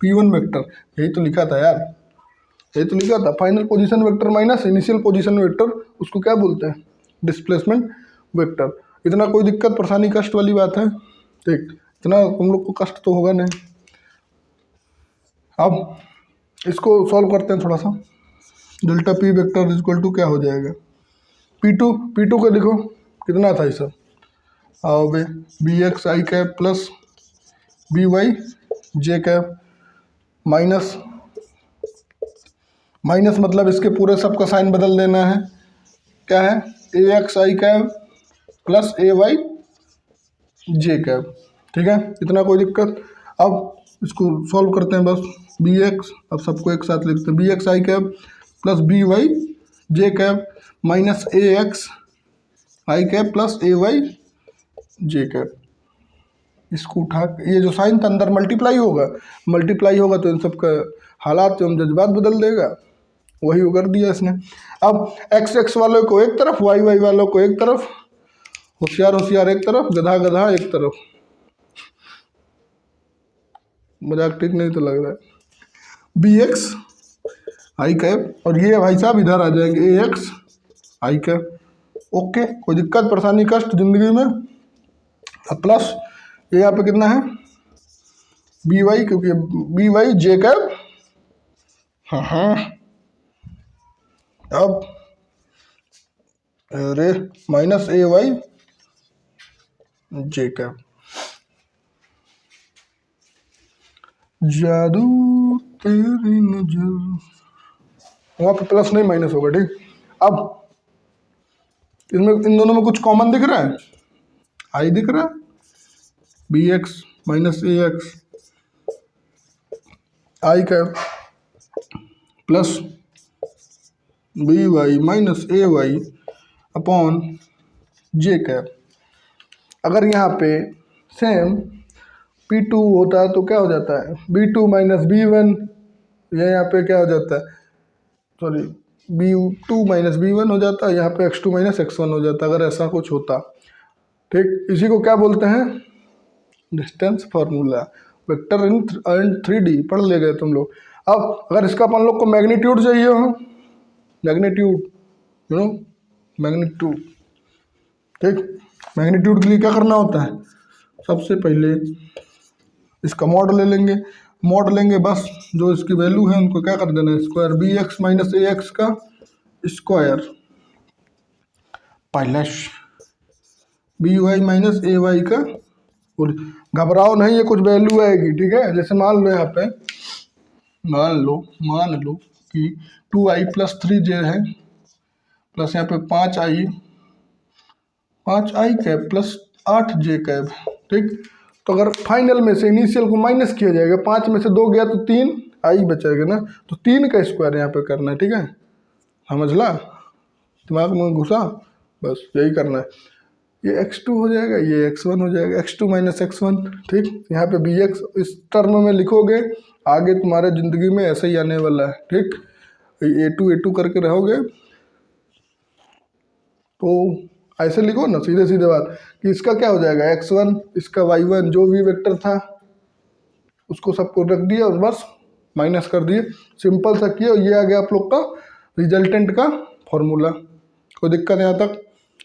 P1 vector, यही तो लिखा था यार, यही तो लिखा था। Final position vector minus initial position vector, उसको क्या बोलते हैं, डिस्प्लेसमेंट वेक्टर। इतना कोई दिक्कत परेशानी कष्ट वाली बात है, ठीक। इतना तुम लोग को कष्ट तो होगा नहीं। अब इसको सॉल्व करते हैं थोड़ा सा। Delta P vector is equal to क्या हो जाएगा, P2 का देखो कितना था ये सब, आओ बे, B x I cap plus B Y J cap minus मतलब इसके पूरे सब का साइन बदल देना है। क्या है, ए X I cap plus A Y J cap, ठीक है। इतना कोई दिक्कत। अब इसको सॉल्व करते हैं बस। बी एक्स, अब सबको एक साथ लिखते हैं, B x I cap plus B Y J cap minus A X I cap plus A Y J cap. इसको उठा, ये जो साइन था अंदर मल्टीप्लाई होगा तो इन सब का हालात एवं जज्बात बदल देगा, वही वो कर दिया इसने। अब एक्स एक्स वालों को एक तरफ, वाई वाई वालों को एक तरफ, होशियार एक तरफ, गधा एक तरफ। मजाक ठीक नहीं तो लग रहा है। बी एक्स आई कैप और ये भाई साहब इधर आ जाएंगे, ए एक्स आई कैप। ओके, कोई दिक्कत परेशानी कष्ट जिंदगी में। अब प्लस ये यहाँ पे कितना है, बी वाई, क्योंकि बी वाई जे कैप, हाँ। अब अरे minus A Y J cap. जादू तेरी नजर, वहाँ पे प्लस नहीं माइनस होगा, ठीक। अब इसमें इन दोनों में कुछ कॉमन दिख रहा है, आई दिख रहा है, B X minus A X I cap plus B Y minus A Y upon J cap. अगर यहाँ पे सेम P2 होता है तो क्या हो जाता है, B2 माइनस B1, यहाँ पे क्या हो जाता है, सॉरी B2 माइनस B1 हो जाता है, यहाँ पे X2 माइनस X1 हो जाता है, अगर ऐसा कुछ होता, ठीक। इसी को क्या बोलते हैं, डिस्टेंस फार्मूला, वेक्टर इन 3D पढ़ ले गए तुम लोग। अब अगर इसका अपन लोग को मैग्नीट्यूड चाहिए हो, मैग्नीट्यूड यू नो मैग्नीट्यूड, ठीक। मैग्नीट्यूड के लिए क्या करना होता है, सबसे पहले इसका मॉड ले लेंगे, बस जो इसकी वैल्यू है उनको क्या कर देना है, square, B X minus A X का square plus B Y minus A Y का। घबराओ नहीं, ये कुछ वैल्यू आएगी, ठीक है। जैसे मान लो यहाँ पे मान लो कि 2i प्लस 3j है, प्लस यहाँ पे 5i cap plus 8j cap, ठीक। तो अगर फाइनल में से इनिशियल को माइनस किया जाएगा, 5 में से 2 गया तो 3i बचेगा ना, तो 3 का स्क्वायर यहाँ पे करना है, ठीक है। समझला, दिमाग में घुसा, बस यही करना है। ये x2 हो जाएगा, ये x1 हो जाएगा, x2 माइनस x1, ठीक। यहाँ पे bx इस टर्म में लिखोगे, आगे तुम्हारे ज़िंदगी में ऐसे ही आने वाला है, ठीक। a2 करके रहोगे तो ऐसे लिखो ना, सीधे बात कि इसका क्या हो जाएगा x1, इसका y1, जो भी वेक्टर था उसको सबको रख दिया और बस माइनस कर दिए, सिंपल सा किया, ये आ गया आप लोग का रिजल्टेंट का फॉर्मूला। कोई दिक्कत यहाँ तक।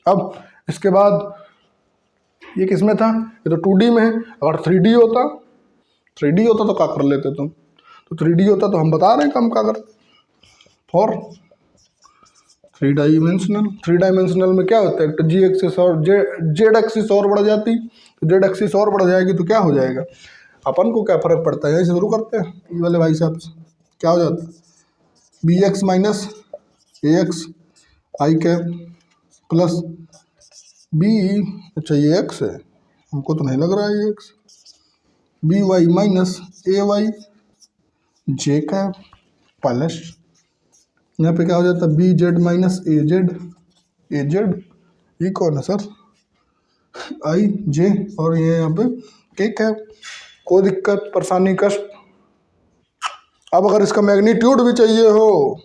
अब इसके बाद ये किस में था, ये तो 2D में है, अगर 3D होता तो क्या कर लेते तुम, तो 3D होता तो हम बता रहे हैं कम का कर, फॉर 3 डायमेंशनल में क्या होता है, तो जी एक्सिस और जेड एक्सिस और बढ़ जाती, तो जेड एक्सिस और बढ़ जाएगी तो क्या हो जाएगा, अपन को क्या फ़र्क पड़ता है, यही शुरू करते हैं ये वाले भाई साहब से। क्या हो जाता है, B X minus A X I cap plus B, अच्छा ये एक्स है, हमको तो नहीं लग रहा है ये x, B Y minus A Y J cap plus, यहाँ पे क्या हो जाता है B Z minus A Z, A Z ये कौन है सर, आई जे, और ये यहाँ पे के कैप। कोई दिक्कत परेशानी कष्ट। अब अगर इसका मैग्नीट्यूड भी चाहिए हो,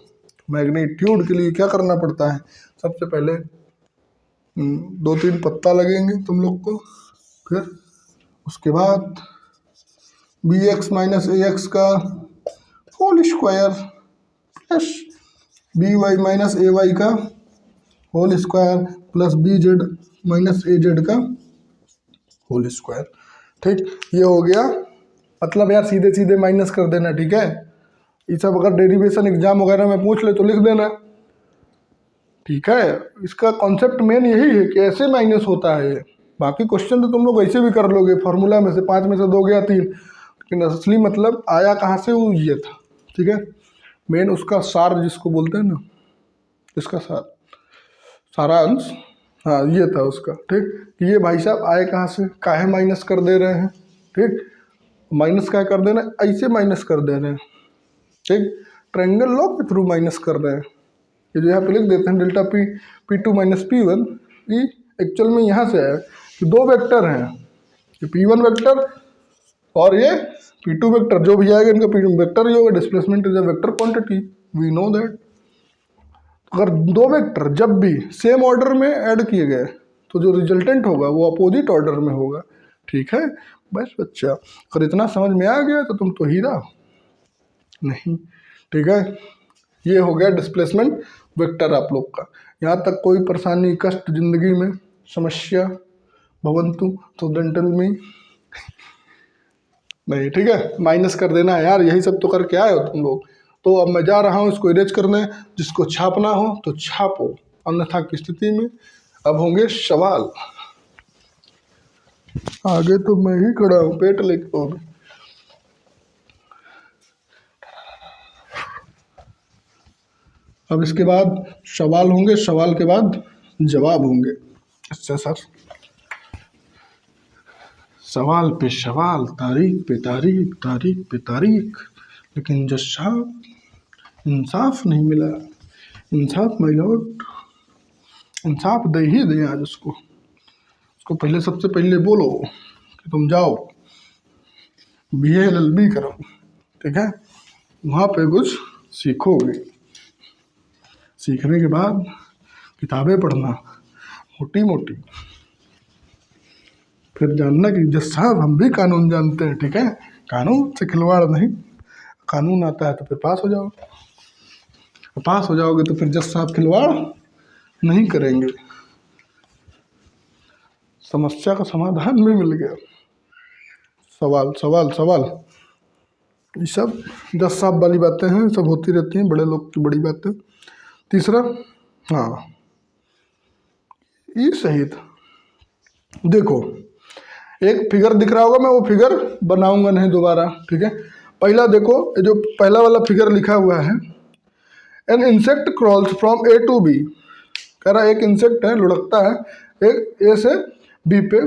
मैग्नीट्यूड के लिए क्या करना पड़ता है, सबसे पहले 2-3 पत्ता लगेंगे तुम लोग को, फिर उसके बाद B X minus A X का whole square plus B Y minus A Y का whole square plus B Z minus A Z का होल स्क्वायर। ठीक, ये हो गया। मतलब यार सीधे सीधे माइनस कर देना, ठीक है। ये सब अगर डेरिवेशन एग्जाम वगैरह में पूछ ले तो लिख देना, ठीक है। इसका कॉन्सेप्ट मेन यही है कि ऐसे माइनस होता है। बाकी क्वेश्चन तो तुम लोग ऐसे भी कर लोगे, फार्मूला में से 5 में से 2 गया 3, लेकिन असली मतलब आया कहाँ से वो ये था, ठीक है। मेन उसका सार जिसको बोलते हैं ना, इसका सार, सारांश, हाँ ये था उसका, ठीक। कि ये भाई साहब आए कहाँ से, काहे माइनस कर दे रहे हैं, ठीक। माइनस क्या कर देना, ऐसे माइनस कर दे रहे हैं, ठीक। ट्रायंगल लॉ के थ्रू माइनस कर रहे हैं। ये जो यहाँ पे लिख देते हैं delta P P2 minus P1, ये एक्चुअल में यहाँ से है कि 2 वेक्टर हैं, ये P1 वेक्टर और ये P2 वेक्टर, जो भी आएगा इनका P2 वेक्टर ही होगा। Displacement is a vector quantity, we know that. अगर 2 वेक्टर जब भी सेम ऑर्डर में ऐड किए गए तो जो रिजल्टेंट होगा वो अपोजिट ऑर्डर में होगा, ठीक है। बस बच्चा, अगर इतना समझ में आ गया तो तुम तो हीरा नहीं, ठीक है। ये हो गया डिस्प्लेसमेंट वेक्टर आप लोग का। यहाँ तक कोई परेशानी कष्ट जिंदगी में समस्या भवंतु तो डेंटल में नहीं, ठीक है। माइनस कर देना है यार, यही सब तो करके आए हो तुम लोग। तो अब मैं जा रहा हूँ इसको इरेज करने, जिसको छापना हो तो छापो, अन्यथा की स्थिति में अब होंगे सवाल। आगे तो मैं ही खड़ा हूँ पेट लेके। अब इसके बाद सवाल होंगे, सवाल के बाद जवाब होंगे। अच्छा सर, सवाल पे सवाल, तारीख पे तारीख, तारीख पे तारीख, लेकिन जज साहब इंसाफ नहीं मिला। इंसाफ माय लॉर्ड, इंसाफ दे ही दे आज उसको पहले, सबसे पहले बोलो कि तुम जाओ BA LLB करो, ठीक है। वहाँ पे कुछ सीखोगे, सीखने के बाद किताबें पढ़ना मोटी मोटी, फिर जानना कि जज साहब हम भी कानून जानते हैं, ठीक है। कानून से खिलवाड़ नहीं, कानून आता है तो फिर पास हो जाओ, पास हो जाओगे तो फिर जज साहब खिलवाड़ नहीं करेंगे। समस्या का समाधान भी मिल गया। सवाल सवाल सवाल, ये सब जज साहब वाली बातें हैं, सब होती रहती हैं, बड़े लोग की बड़ी बातें। तीसरा, हाँ ये सही था। देखो एक फिगर दिख रहा होगा, मैं वो फिगर बनाऊंगा नहीं दोबारा, ठीक है। पहला देखो, ये जो पहला वाला फिगर लिखा हुआ है, an insect crawls from A to B, कह रहा है एक इंसेक्ट है, लुढ़कता है, एक A से B पे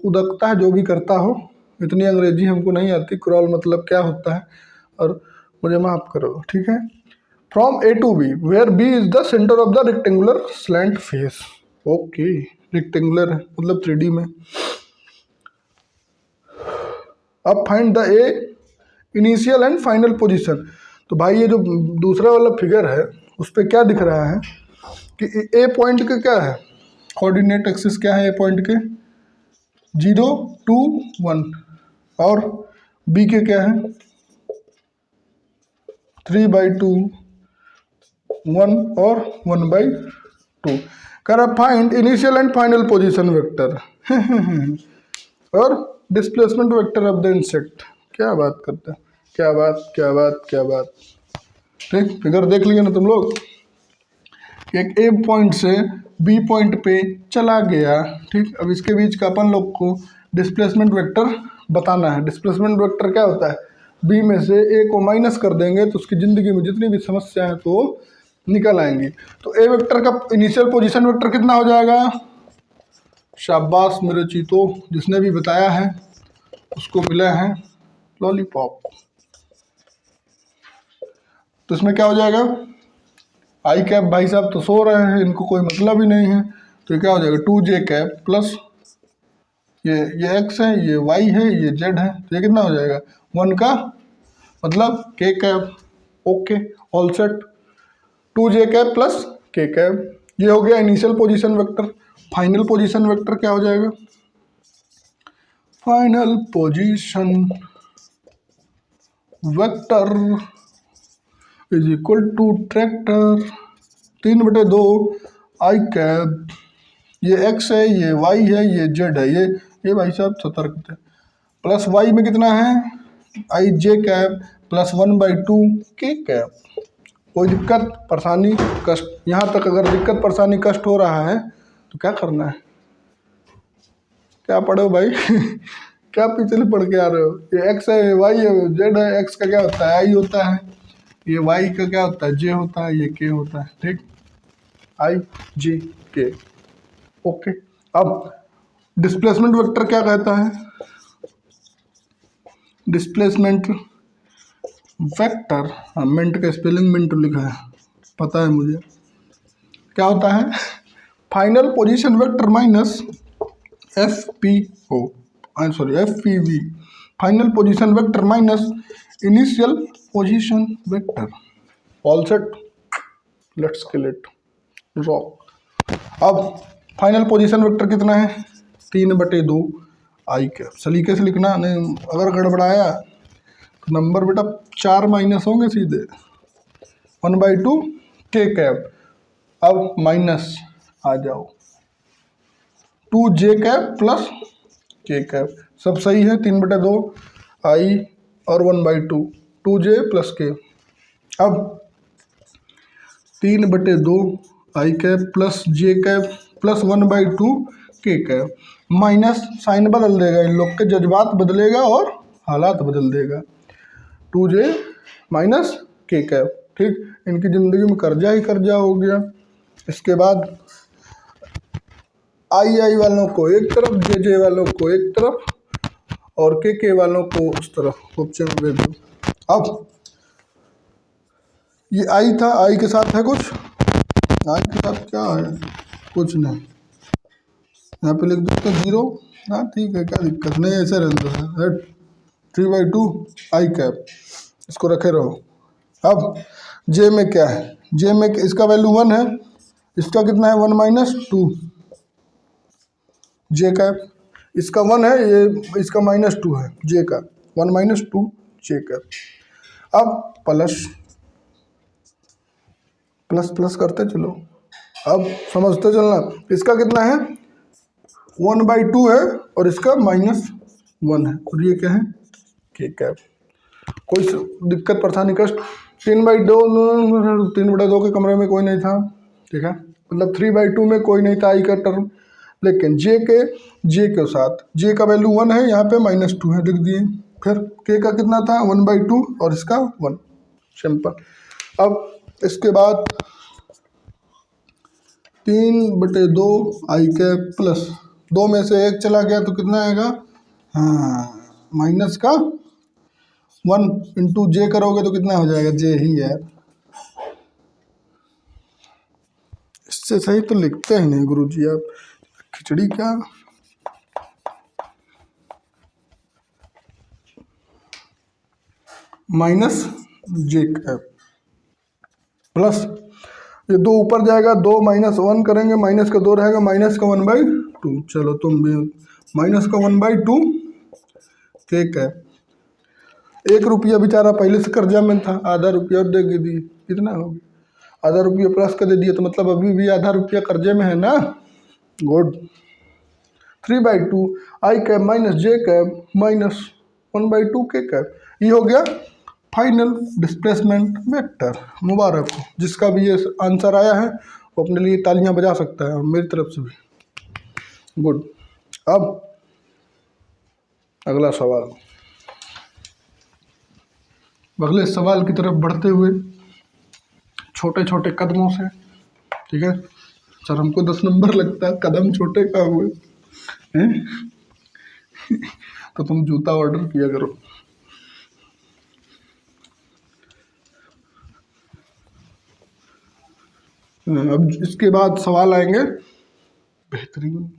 उदकता है, जो भी करता हो। इतनी अंग्रेजी हमको नहीं आती, क्रॉल मतलब क्या होता है, और मुझे माफ़ करो, ठीक है। From A to B where B is the centre of the rectangular slant face, okay. Rectangular है मतलब 3D में। अब find the A initial and final position. तो भाई ये जो दूसरा वाला फिगर है उस पर क्या दिख रहा है कि A पॉइंट के क्या है, कोऑर्डिनेट एक्सिस क्या है A पॉइंट के, 0, 2, 1, और B के क्या है 3/2, 1 और 1/2। कह रहा find initial and final position vector और displacement vector of the insect. क्या बात करते हैं, क्या बात क्या बात क्या बात। ठीक, फिगर देख लिया ना तुम लोग। एक A पॉइंट से B पॉइंट पे चला गया, ठीक। अब इसके बीच का अपन लोग को डिस्प्लेसमेंट वेक्टर बताना है। डिस्प्लेसमेंट वेक्टर क्या होता है, B में से A को माइनस कर देंगे तो उसकी ज़िंदगी में जितनी भी समस्या है तो निकल आएंगी। तो A वेक्टर का इनिशियल पोजीशन वेक्टर कितना हो जाएगा, शाबाश मेरे चीतों, जिसने भी बताया है उसको मिले हैं लॉलीपॉप। तो इसमें क्या हो जाएगा, आई कैप भाई साहब तो सो रहे हैं, इनको कोई मतलब ही नहीं है, तो क्या हो जाएगा 2j कैप प्लस ये x है, ये y है, ये z है, तो ये कितना हो जाएगा 1 का मतलब k cap. Okay all set, 2j cap plus k cap, ये हो गया initial position vector. Final position vector क्या हो जाएगा, final position vector is equal to tractor 3/2 I cap, ये x है, ये y है, ये z है, ये भाई साहब सतर्क थे, प्लस y में कितना है आई जे कैप प्लस 1/2 k कैप। कोई दिक्कत परेशानी कष्ट, यहाँ तक अगर दिक्कत परेशानी कष्ट हो रहा है तो क्या करना है, क्या पढ़ो भाई क्या पिछले पढ़ के आ रहे हो, ये x है, ये y है, z है, x का क्या होता है i होता है, ये y का क्या होता है j होता है, ये k होता है, ठीक i j k। ओके अब डिस्प्लेसमेंट वेक्टर क्या कहता है, डिस्प्लेसमेंट वेक्टर, मिंट का स्पेलिंग मिंट लिखा है पता है मुझे, क्या होता है final position vector minus F P O sorry F P V, final position vector minus initial position vector. All set, let's kill it rock. अब फाइनल पोजीशन वेक्टर कितना है 3/2 आई कैप, सलीके से लिखना नहीं, अगर गड़बड़ाया तो नंबर बेटा 4 माइनस होंगे सीधे, 1/2 k कैप। अब माइनस आ जाओ 2j cap plus k cap, सब सही है, 3/2 आई और 1/2 2j प्लस k। अब 3/2 I cap plus j cap plus 1/2 k cap, minus sign बदल देगा, इन लोग के जज्बात बदलेगा और हालात बदल देगा, 2j माइनस k कैप, ठीक, इनकी ज़िंदगी में कर्जा ही कर्जा हो गया। इसके बाद आई वालों को एक तरफ, जे वालों को एक तरफ और के वालों को उस तरफ ऑप्शन में भेज दो। अब ये आई था, आई के साथ है कुछ, आई के साथ क्या है कुछ नहीं, यहाँ पे लिख दो 0, हाँ ठीक है, क्या दिक्कत नहीं, ऐसे रहता है 3/2 आई कैप, इसको रखे रहो। अब जे में क्या है, जे में इसका वैल्यू 1 है, इसका कितना है 1-2 जे कैप, इसका 1 है, ये इसका -2 है जे का, 1-2 जे कैप। अब प्लस प्लस प्लस करते चलो, अब समझते चलना, इसका कितना है 1/2 है और इसका -1 है, और ये क्या है के कैप। कोई दिक्कत परेशानी कष्ट, 3/2 के कमरे में कोई नहीं था, ठीक है, मतलब 3/2 में कोई नहीं था आई का टर्म, लेकिन जे के साथ, जे का वैल्यू 1 है, यहाँ पे -2 है लिख दिए, फिर के का कितना था 1/2 और इसका 1, सिंपल। अब इसके बाद 3/2 आई कैप प्लस 2 में से 1 चला गया तो कितना आएगा, हाँ माइनस का 1 इंटू जे करोगे तो कितना हो जाएगा, जे ही है, इससे सही तो लिखते ही नहीं गुरुजी आप, खिचड़ी क्या। माइनस जे कैप प्लस ये 2 ऊपर जाएगा, 2 -1 करेंगे, माइनस का 2 रहेगा, माइनस का 1/2, चलो तुम भी माइनस का 1/2 के कैप। 1 रुपया बेचारा पहले से कर्जा में था, आधा रुपया और दे दी, कितना हो गया, आधा रुपया प्लस कर दे दिया, तो मतलब अभी भी आधा रुपया कर्जे में है ना, good. 3/2 I cap minus J cap minus 1/2 के कैप, ये हो गया फाइनल डिस्प्लेसमेंट वेक्टर। मुबारक हो, जिसका भी ये आंसर आया है वो अपने लिए तालियां बजा सकता है, और मेरी तरफ से भी गुड। अब अगला सवाल, अगले सवाल की तरफ बढ़ते हुए छोटे छोटे कदमों से, ठीक है सर, हमको 10 नंबर लगता है, कदम छोटे का हुए, हैं? तो तुम जूता ऑर्डर किया करो। अब इसके बाद सवाल आएंगे बेहतरीन।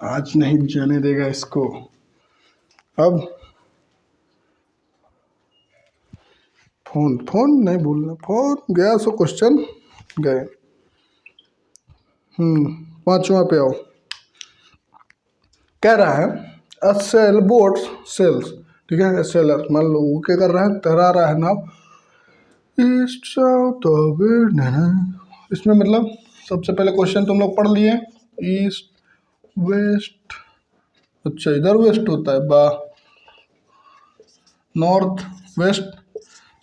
आज नहीं जाने देगा इसको। अब फोन नहीं भूलना, फोन गया सो क्वेश्चन गए। पांचवा पे आओ। कह रहा है अ सेल बोट्स सेल्स, ठीक है, सेलर मान लो वो क्या कर रहा है, तैरा रहा है नाव ईस्ट साउथ ऑफ, इसमें मतलब सबसे पहले क्वेश्चन तुम लोग पढ़ लिए, ईस्ट वेस्ट, अच्छा इधर वेस्ट होता है, बा नॉर्थ वेस्ट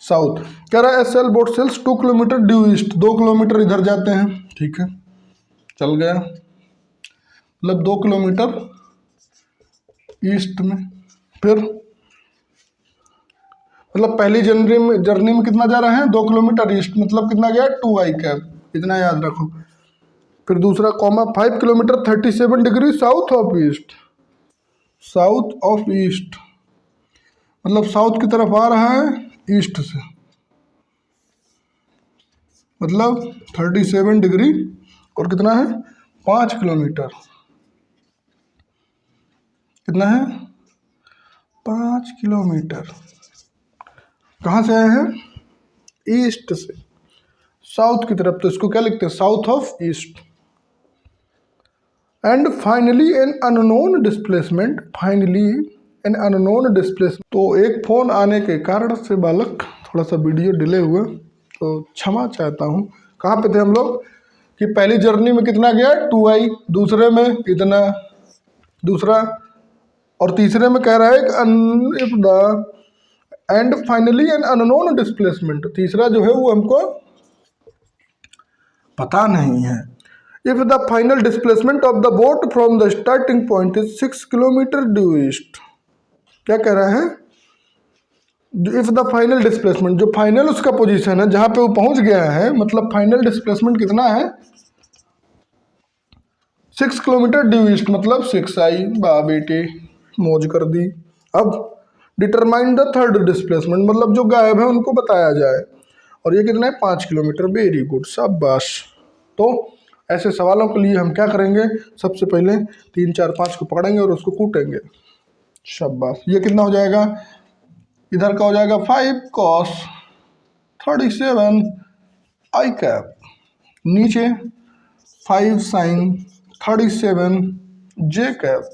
साउथ। कह रहा है sail boat sails 2 kilometre due east, 2 kilometre इधर जाते हैं, ठीक है, चल गया, मतलब 2 किलोमीटर ईस्ट में। फिर मतलब पहली जर्नी में कितना जा रहे हैं, 2 किलोमीटर ईस्ट, मतलब कितना गया 2i कैप, इतना याद रखो। फिर दूसरा comma 5 kilometre 37 degree south of east, south of east मतलब साउथ की तरफ आ रहा है ईस्ट से, मतलब 37 डिग्री और कितना है 5 किलोमीटर, कितना है 5 किलोमीटर। कहाँ से आए हैं, ईस्ट से साउथ की तरफ, तो इसको क्या लिखते हैं, south of east. And finally an unknown displacement, finally an unknown displacement. तो एक फ़ोन आने के कारण से बालक थोड़ा सा वीडियो डिले हुआ, तो क्षमा चाहता हूँ। कहाँ पे थे हम लोग कि पहली जर्नी में कितना गया 2i, दूसरे में कितना, दूसरा और तीसरे में कह रहा है if the end finally an unknown displacement, तीसरा जो है वो हमको पता नहीं है। If the final displacement of the boat from the starting point is 6 kilometre due east, क्या कह रहा है, इफ द फाइनल डिस्प्लेसमेंट, जो फाइनल उसका पोजीशन है जहां पे वो पहुंच गया है, मतलब फाइनल डिस्प्लेसमेंट कितना है 6 किलोमीटर ड्यू ईस्ट, मतलब 6i, बा बेटे मौज कर दी। अब डिटरमाइन द थर्ड डिस्प्लेसमेंट, मतलब जो गायब है उनको बताया जाए, और ये कितना है 5 किलोमीटर, वेरी गुड, शाबाश। तो ऐसे सवालों के लिए हम क्या करेंगे, सबसे पहले 3 4 5 को पकड़ेंगे और उसको कूटेंगे, शाबाश। ये कितना हो जाएगा, इधर का हो जाएगा 5 cos 37 i कैप, नीचे 5 sin 37 j कैप,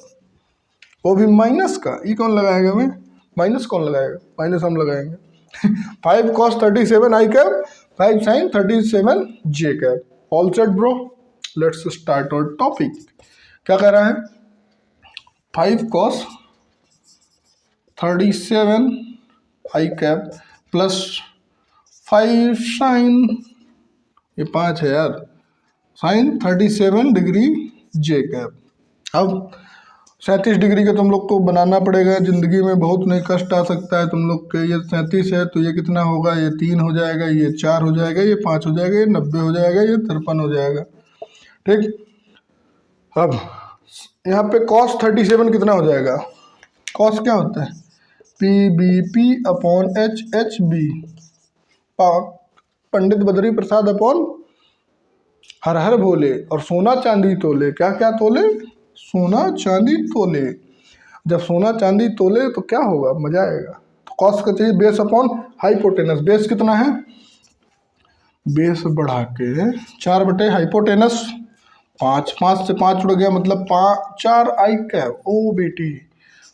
वो भी माइनस का, ये कौन लगाएगा, मैं माइनस कौन लगाएगा, माइनस हम लगाएंगे 5 cos 37 i cap, 5 sin 37 j cap. All set bro, let's start our topic. क्या कह रहा है 5 cos 37 i cap plus 5 sin, ये 5 है यार, sin 37 डिग्री j कैप। अब 37 डिग्री का तुम लोग को बनाना पड़ेगा, ज़िंदगी में बहुत नहीं कष्ट आ सकता है तुम लोग के। ये 37 है तो ये कितना होगा, ये 3 हो जाएगा, ये 4 हो जाएगा, ये 5 हो जाएगा, ये 90 हो जाएगा, ये 53 हो जाएगा, ठीक। अब यहाँ पे cos 37 कितना हो जाएगा, cos क्या होता है PBP upon HHB, Pandit Badri Prasad upon her हर भोले, और सोना चांदी तोले, क्या क्या तोले, सोना चांदी तोले। जब सोना चांदी तोले तो क्या होगा, मजा आएगा। तो कॉस का चाहिए बेस अपॉन हाइपोटेनस, बेस कितना है, बेस बढ़ा के 4 बटे हाइपोटेनस 5, 5 से 5 उड़ गया, मतलब 4 i कैप, ओ बेटी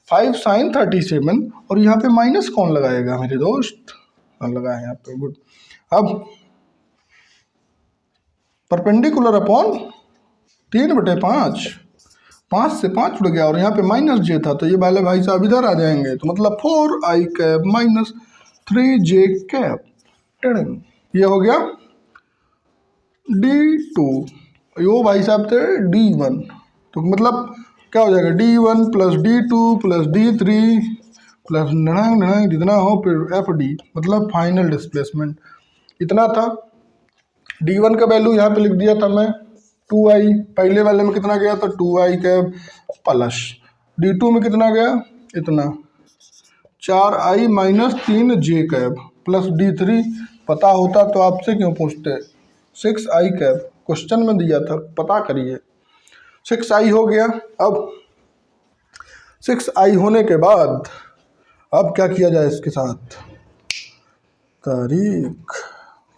5 sin 37, और यहाँ पे माइनस कौन लगाएगा मेरे दोस्त, लगाए यहाँ पे, गुड। अब परपेंडिकुलर अपॉन 3 बटे 5, 5 से 5 उड़ गया, और यहाँ पे माइनस j था, तो ये वाले भाई साहब इधर आ जाएंगे, तो मतलब 4i cap minus 3j cap, ये हो गया D2, यो भाई साहब थे D1, तो मतलब क्या हो जाएगा D1 plus D2 plus D3 plus नड़ंग जितना हो फिर FD, मतलब फाइनल डिस्प्लेसमेंट इतना था। D1 का वैल्यू यहाँ पे लिख दिया था मैं 2i, पहले वाले में कितना गया था 2i कैब प्लस D2 में कितना गया इतना 4i minus 3j cap plus D3 पता होता तो आपसे क्यों पूछते 6i कैब क्वेश्चन में दिया था पता करिए 6i हो गया। अब 6i होने के बाद अब क्या किया जाए इसके साथ तारीख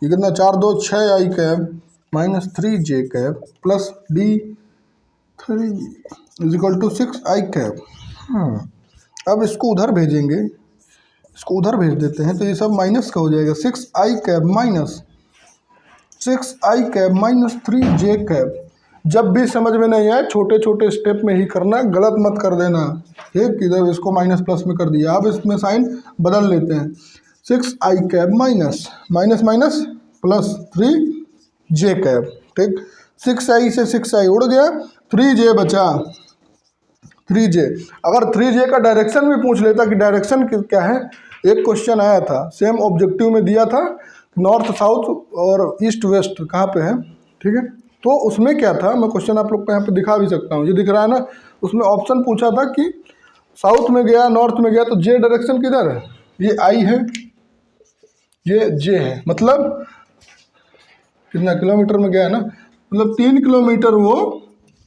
ये कितना 4 2 6i cap minus 3j cap plus D3 is equal to 6i cap. अब इसको उधर भेजेंगे इसको उधर भेज देते हैं तो ये सब माइनस का हो जाएगा 6i cap minus 6i cap minus 3j cab. जब भी समझ में नहीं आए छोटे छोटे स्टेप में ही करना गलत मत कर देना ठीक। इधर इसको माइनस प्लस में कर दिया अब इसमें साइन बदल लेते हैं 6i cap minus minus minus plus 3j cab ठीक। 6i से 6i उड़ गया 3j बचा 3j। अगर 3j का डायरेक्शन भी पूछ लेता कि डायरेक्शन क्या है एक क्वेश्चन आया था सेम ऑब्जेक्टिव में दिया था नॉर्थ साउथ और ईस्ट वेस्ट कहाँ पे है ठीक है। तो उसमें क्या था मैं क्वेश्चन आप लोग को यहाँ पे दिखा भी सकता हूँ ये दिख रहा है ना। उसमें ऑप्शन पूछा था कि साउथ में गया नॉर्थ में गया तो जे डायरेक्शन किधर है ये आई है ये जे है मतलब कितना किलोमीटर में गया ना मतलब 3 किलोमीटर वो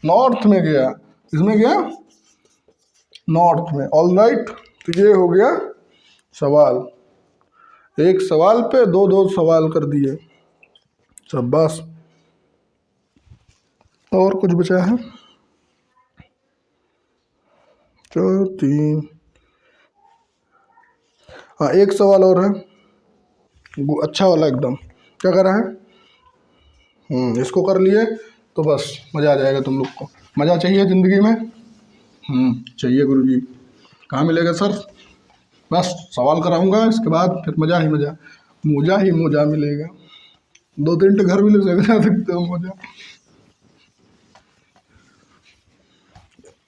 नॉर्थ में गया इसमें गया नॉर्थ में। ऑल राइट तो ये हो गया सवाल एक सवाल पे दो सवाल कर दिए शाबाश। और कुछ बचा है 4 3 हाँ एक सवाल और है अच्छा वाला एकदम क्या कर रहा है इसको कर लिए तो बस मज़ा आ जाएगा तुम लोग को। मज़ा चाहिए ज़िंदगी में चाहिए गुरुजी कहाँ मिलेगा सर बस सवाल कराऊंगा इसके बाद फिर मज़ा ही मज़ा मिलेगा 2-3 घर भी ले सकते हो मज़ा।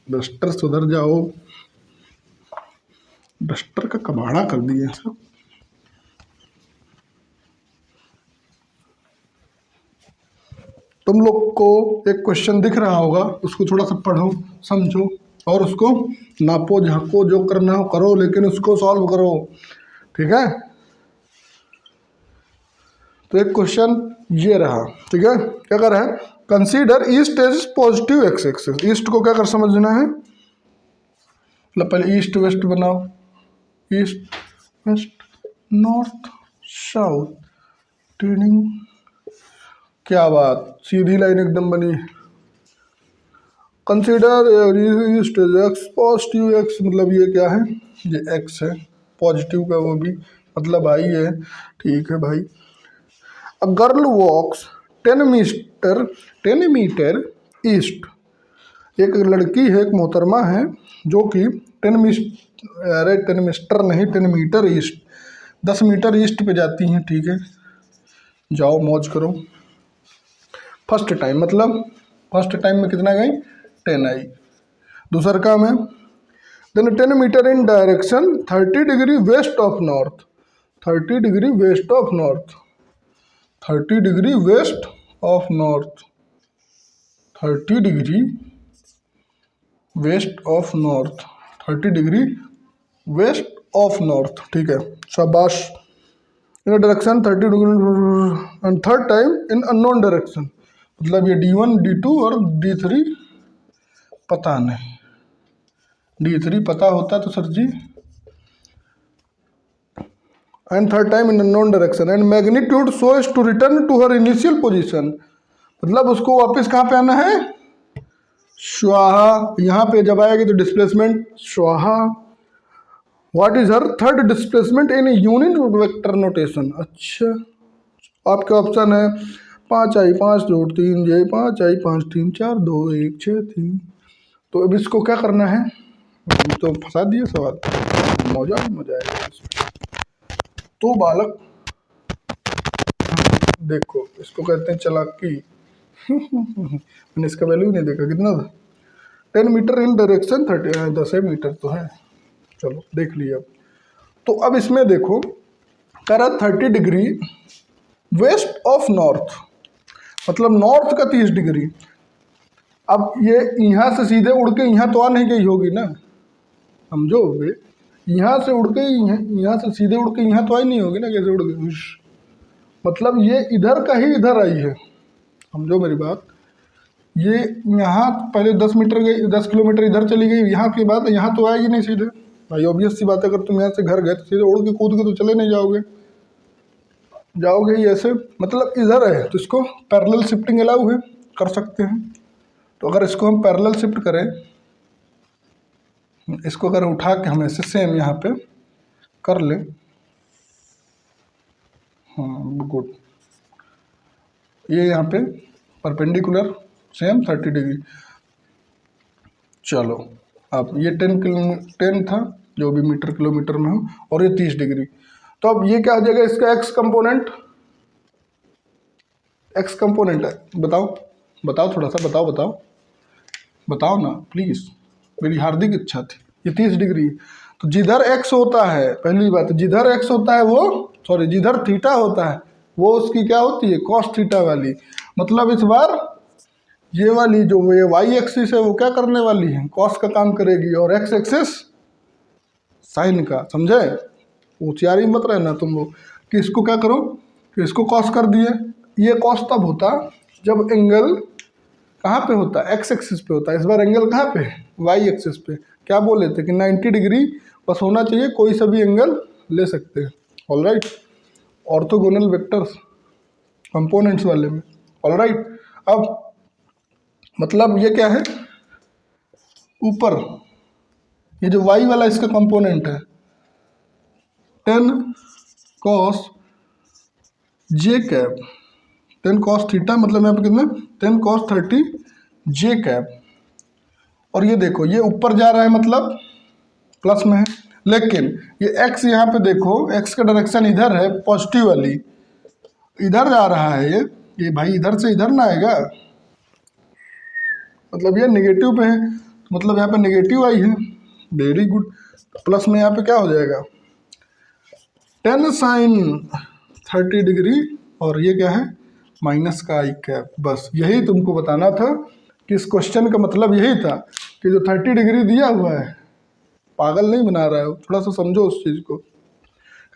डस्टर सुधर जाओ डस्टर का कबाड़ा कर दिए सब। तुम लोग को एक क्वेश्चन दिख रहा होगा उसको थोड़ा सा पढ़ो समझो और उसको नापो झाँको जो करना हो करो लेकिन उसको सॉल्व करो ठीक है। तो एक क्वेश्चन ये रहा ठीक है क्या कर रहा है consider east as positive X axis. East को क्या कर समझना है मतलब पहले ईस्ट वेस्ट बनाओ east west north south training क्या बात सीधी लाइन एकदम बनी। Consider east as X positive X मतलब ये क्या है ये एक्स है पॉजिटिव का वो भी मतलब भाई है ठीक है भाई। A girl walks 10 metre east एक लड़की है एक मोहतरमा है जो कि 10 मीटर ईस्ट 10 मीटर ईस्ट पे जाती हैं ठीक है। जाओ मौज करो। फर्स्ट टाइम मतलब फर्स्ट टाइम में कितना गई 10 आई। दूसरा काम है then 10 metre in direction 30 degree west of north 30 degree west of north 30 degree west of north 30 degree west of north 30 degree west of north ठीक है शाबाश। In direction 30 degree and third time in unknown direction मतलब ये D1 D2 और D3 पता नहीं D3 पता होता तो sir ji and third time in unknown direction and magnitude so as to return to her initial position मतलब उसको वापस कहाँ पे आना है स्वाहा। यहाँ पे जब आएगी तो डिस्प्लेसमेंट स्वाहा। What is her third displacement in unit vector notation. अच्छा आपके ऑप्शन है 5i 5 जोड़ 3j 5i 5 3 4 2 1 6 3। तो अब इसको क्या करना है तो फंसा दिया सवाल मजा आएगा इसमें। तो बालक देखो इसको कहते हैं चालाकी मैंने इसका वैल्यू नहीं देखा कितना था 10 मीटर इन डायरेक्शन 10 मीटर तो है चलो देख लिया। तो अब इसमें देखो करा 30 डिग्री वेस्ट ऑफ नॉर्थ मतलब नॉर्थ का 30 डिग्री अब ये यहाँ से सीधे उड़ के यहाँ तो आ नहीं गई होगी ना, समझोगे, यहाँ से उड़ के यहाँ से सीधे उड़ के यहाँ तो आई नहीं होगी ना, कैसे उड़ गई, मतलब ये इधर का ही इधर आई है, समझो मेरी बात। ये यहाँ पहले 10 मीटर गई, 10 किलोमीटर इधर चली गई, यहाँ की बात यहाँ तो आएगी नहीं सीधे भाई, ऑब्वियस सी बात है। अगर तुम यहाँ से घर गए तो सीधे उड़ के कूद के तो चले नहीं जाओगे, जाओगे ही ऐसे, मतलब इधर है, तो इसको पैरेलल शिफ्टिंग अलाउ है, कर सकते हैं। तो अगर इसको हम पैरेलल शिफ्ट करें, इसको अगर उठा के हम ऐसे सेम यहाँ पे कर लें, हाँ गुड, ये यहाँ पे परपेंडिकुलर सेम 30 डिग्री। चलो अब ये 10 था जो भी मीटर किलोमीटर में हो, और ये 30 डिग्री। तो अब ये क्या हो जाएगा, इसका एक्स कंपोनेंट है, बताओ थोड़ा सा बताओ ना प्लीज़, मेरी हार्दिक इच्छा थी। ये 30 डिग्री, तो जिधर एक्स होता है, पहली बात जिधर एक्स होता है वो, सॉरी जिधर थीटा होता है वो उसकी क्या होती है, कॉस थीटा वाली। मतलब इस बार ये वाली जो ये वाई एक्सिस है वो क्या करने वाली है, कॉस का काम करेगी, और एक्स एक्सिस साइन का, समझे। होशियारी मत रहना तुम लोग कि इसको क्या करो कि इसको कॉस कर दिए। ये कॉस तब होता जब एंगल कहाँ पे होता है, एक्स एक्सिस पे होता है। इस बार एंगल कहाँ पे, वाई एक्सिस पे। क्या बोले थे कि 90 डिग्री बस होना चाहिए, कोई सा भी एंगल ले सकते हैं, ऑलराइट। ऑर्थोगोनल वेक्टर्स कंपोनेंट्स वाले में, ऑलराइट। अब मतलब ये क्या है, ऊपर ये जो y वाला इसका कंपोनेंट है 10 cos j cap, 10 cos theta, मतलब यहाँ पे कितना 10 cos 30 j कैप। और ये देखो ये ऊपर जा रहा है मतलब प्लस में है, लेकिन ये x यहाँ पे देखो, x का डायरेक्शन इधर है, पॉजिटिव वाली इधर जा रहा है, ये भाई इधर से इधर ना आएगा, मतलब ये नेगेटिव पे है, तो मतलब यहाँ पे नेगेटिव आई है, वेरी गुड। प्लस में यहाँ पे क्या हो जाएगा 10 sin 30 डिग्री, और ये क्या है माइनस का आई कैप। बस यही तुमको बताना था कि इस क्वेश्चन का मतलब यही था कि जो 30 डिग्री दिया हुआ है, पागल नहीं बना रहा है, थोड़ा सा समझो उस चीज़ को।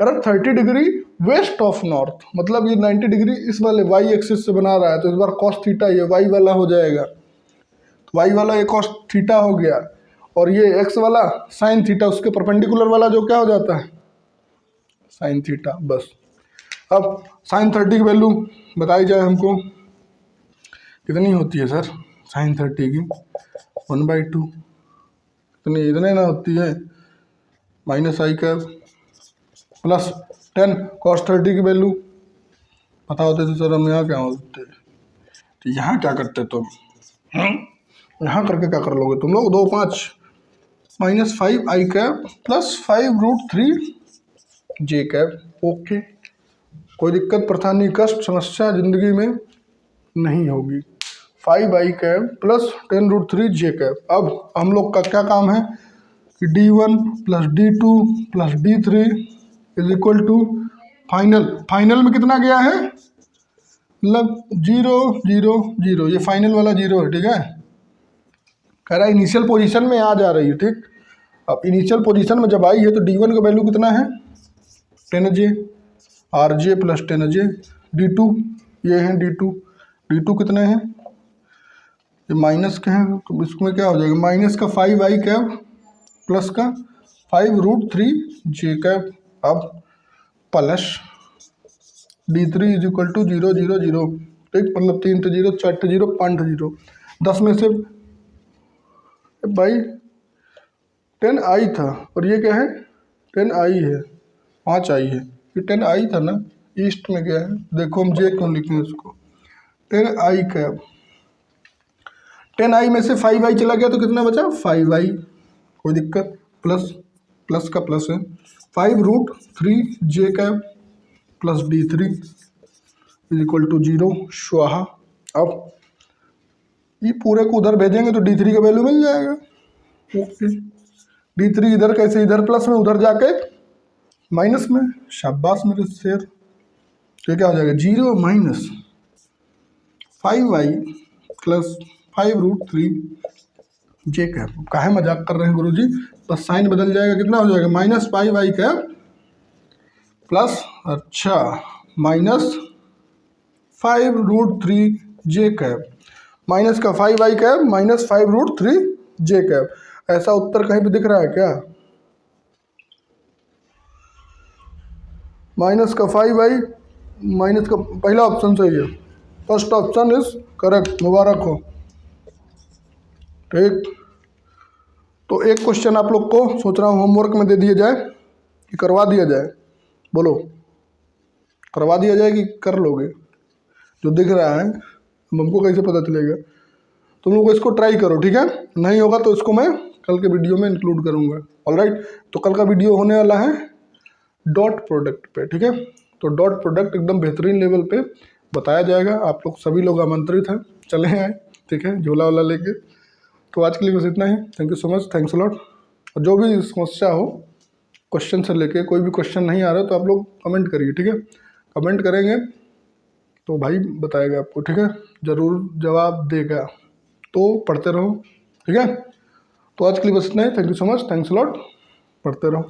Correct 30 degree west of north, मतलब ये 90 डिग्री इस वाले वाई एक्सिस से बना रहा है, तो इस बार कॉस थीटा ये वाई वाला हो जाएगा, तो वाई वाला ये कॉस थीटा हो गया, और ये एक्स वाला साइन थीटा, उसके परपेंडिकुलर वाला जो क्या हो जाता है साइन थीटा। बस अब साइन 30 की वैल्यू बताई जाए हमको, कितनी होती है सर साइन 30 की 1/2, इतने ना होती है, माइनस आई कैप प्लस 10 cos 30 की वैल्यू पता होते तो सर हम यहाँ क्या होते, तो यहाँ क्या करते तुम, यहाँ करके क्या कर लोगे तुम लोग, 2 5 -5 i cap plus 5√3 J cap. Okay, कोई दिक्कत परेशानी कष्ट समस्या जिंदगी में नहीं होगी। 5 i cap plus 10√3 j cap. अब हम लोग का क्या काम है कि D1 plus D2 plus D3 is equal to final में कितना गया है, मतलब 0 0 0, ये फाइनल वाला 0 है, ठीक है। कह रहा है इनिशियल पोजीशन में आ जा रही है, ठीक। अब इनिशियल पोजीशन में जब आई है तो D1 का वैल्यू कितना है 10J, RJ plus 10J, D2 ये है D2 कितने हैं, ये माइनस के हैं, तो इसमें क्या हो जाएगा माइनस का 5 आई कैप प्लस का 5√3 जे कैप। अब plus D3 is equal to 0 0 0, ठीक, मतलब 3 तो 0 4 तो 0 5 0, 10 में से भाई 10 आई था, और ये क्या है 10 आई है, 5 आई है, ये 10 आई था ना, ईस्ट में गया है, देखो हम जे क्यों लिखें इसको, 10 आई कैप, 10 आई में से 5 आई चला गया तो कितना बचा 5 आई, कोई दिक्कत, प्लस का प्लस है, 5√3 जे cap plus D3 is equal to 0 स्वाहा। अब ये पूरे को उधर भेजेंगे तो D3 का वैल्यू मिल जाएगा। ओके, D3 इधर कैसे, इधर प्लस में उधर जाके माइनस में, शाबाश मेरे शेर। तो क्या हो जाएगा 0 - 5i प्लस 5√3 काहे मजाक कर रहे हैं गुरुजी, बस साइन बदल जाएगा, कितना हो जाएगा -5y3 प्लस अच्छा -5√3 माइनस का 5y -5√3 ऐसा उत्तर कहीं पे दिख रहा है क्या? माइनस का 5y माइनस का पहला ऑप्शन सही है, फर्स्ट ऑप्शन इज करेक्ट, मुबारक हो। ठीक, तो एक क्वेश्चन आप लोग को सोच रहा हूँ होमवर्क में दे दिया जाए कि करवा दिया जाए, बोलो करवा दिया जाए कि कर लोगे? जो दिख रहा है हमको कैसे पता चलेगा? तुम लोग इसको ट्राई करो, ठीक है, नहीं होगा तो इसको मैं कल के वीडियो में इंक्लूड करूँगा। ऑलराइट, तो कल का वीडियो होने वाला है डॉट प्रोडक्ट पे, ठीक है, तो डॉट प्रोडक्ट एकदम बेहतरीन लेवल पे बताया जाएगा। आप लोग सभी लोग आमंत्रित हैं, चले आए, ठीक है, झोला वाला लेके। तो आज के लिए बस इतना ही, thank you so much, thanks a lot. और जो भी समस्या हो क्वेश्चन से लेके, कोई भी क्वेश्चन नहीं आ रहा तो आप लोग कमेंट करिए, ठीक है, कमेंट करेंगे तो भाई बताएगा आपको, ठीक है, ज़रूर जवाब देगा, तो पढ़ते रहो, ठीक है। तो आज के लिए बस इतना ही, thank you so much, thanks a lot, पढ़ते रहो।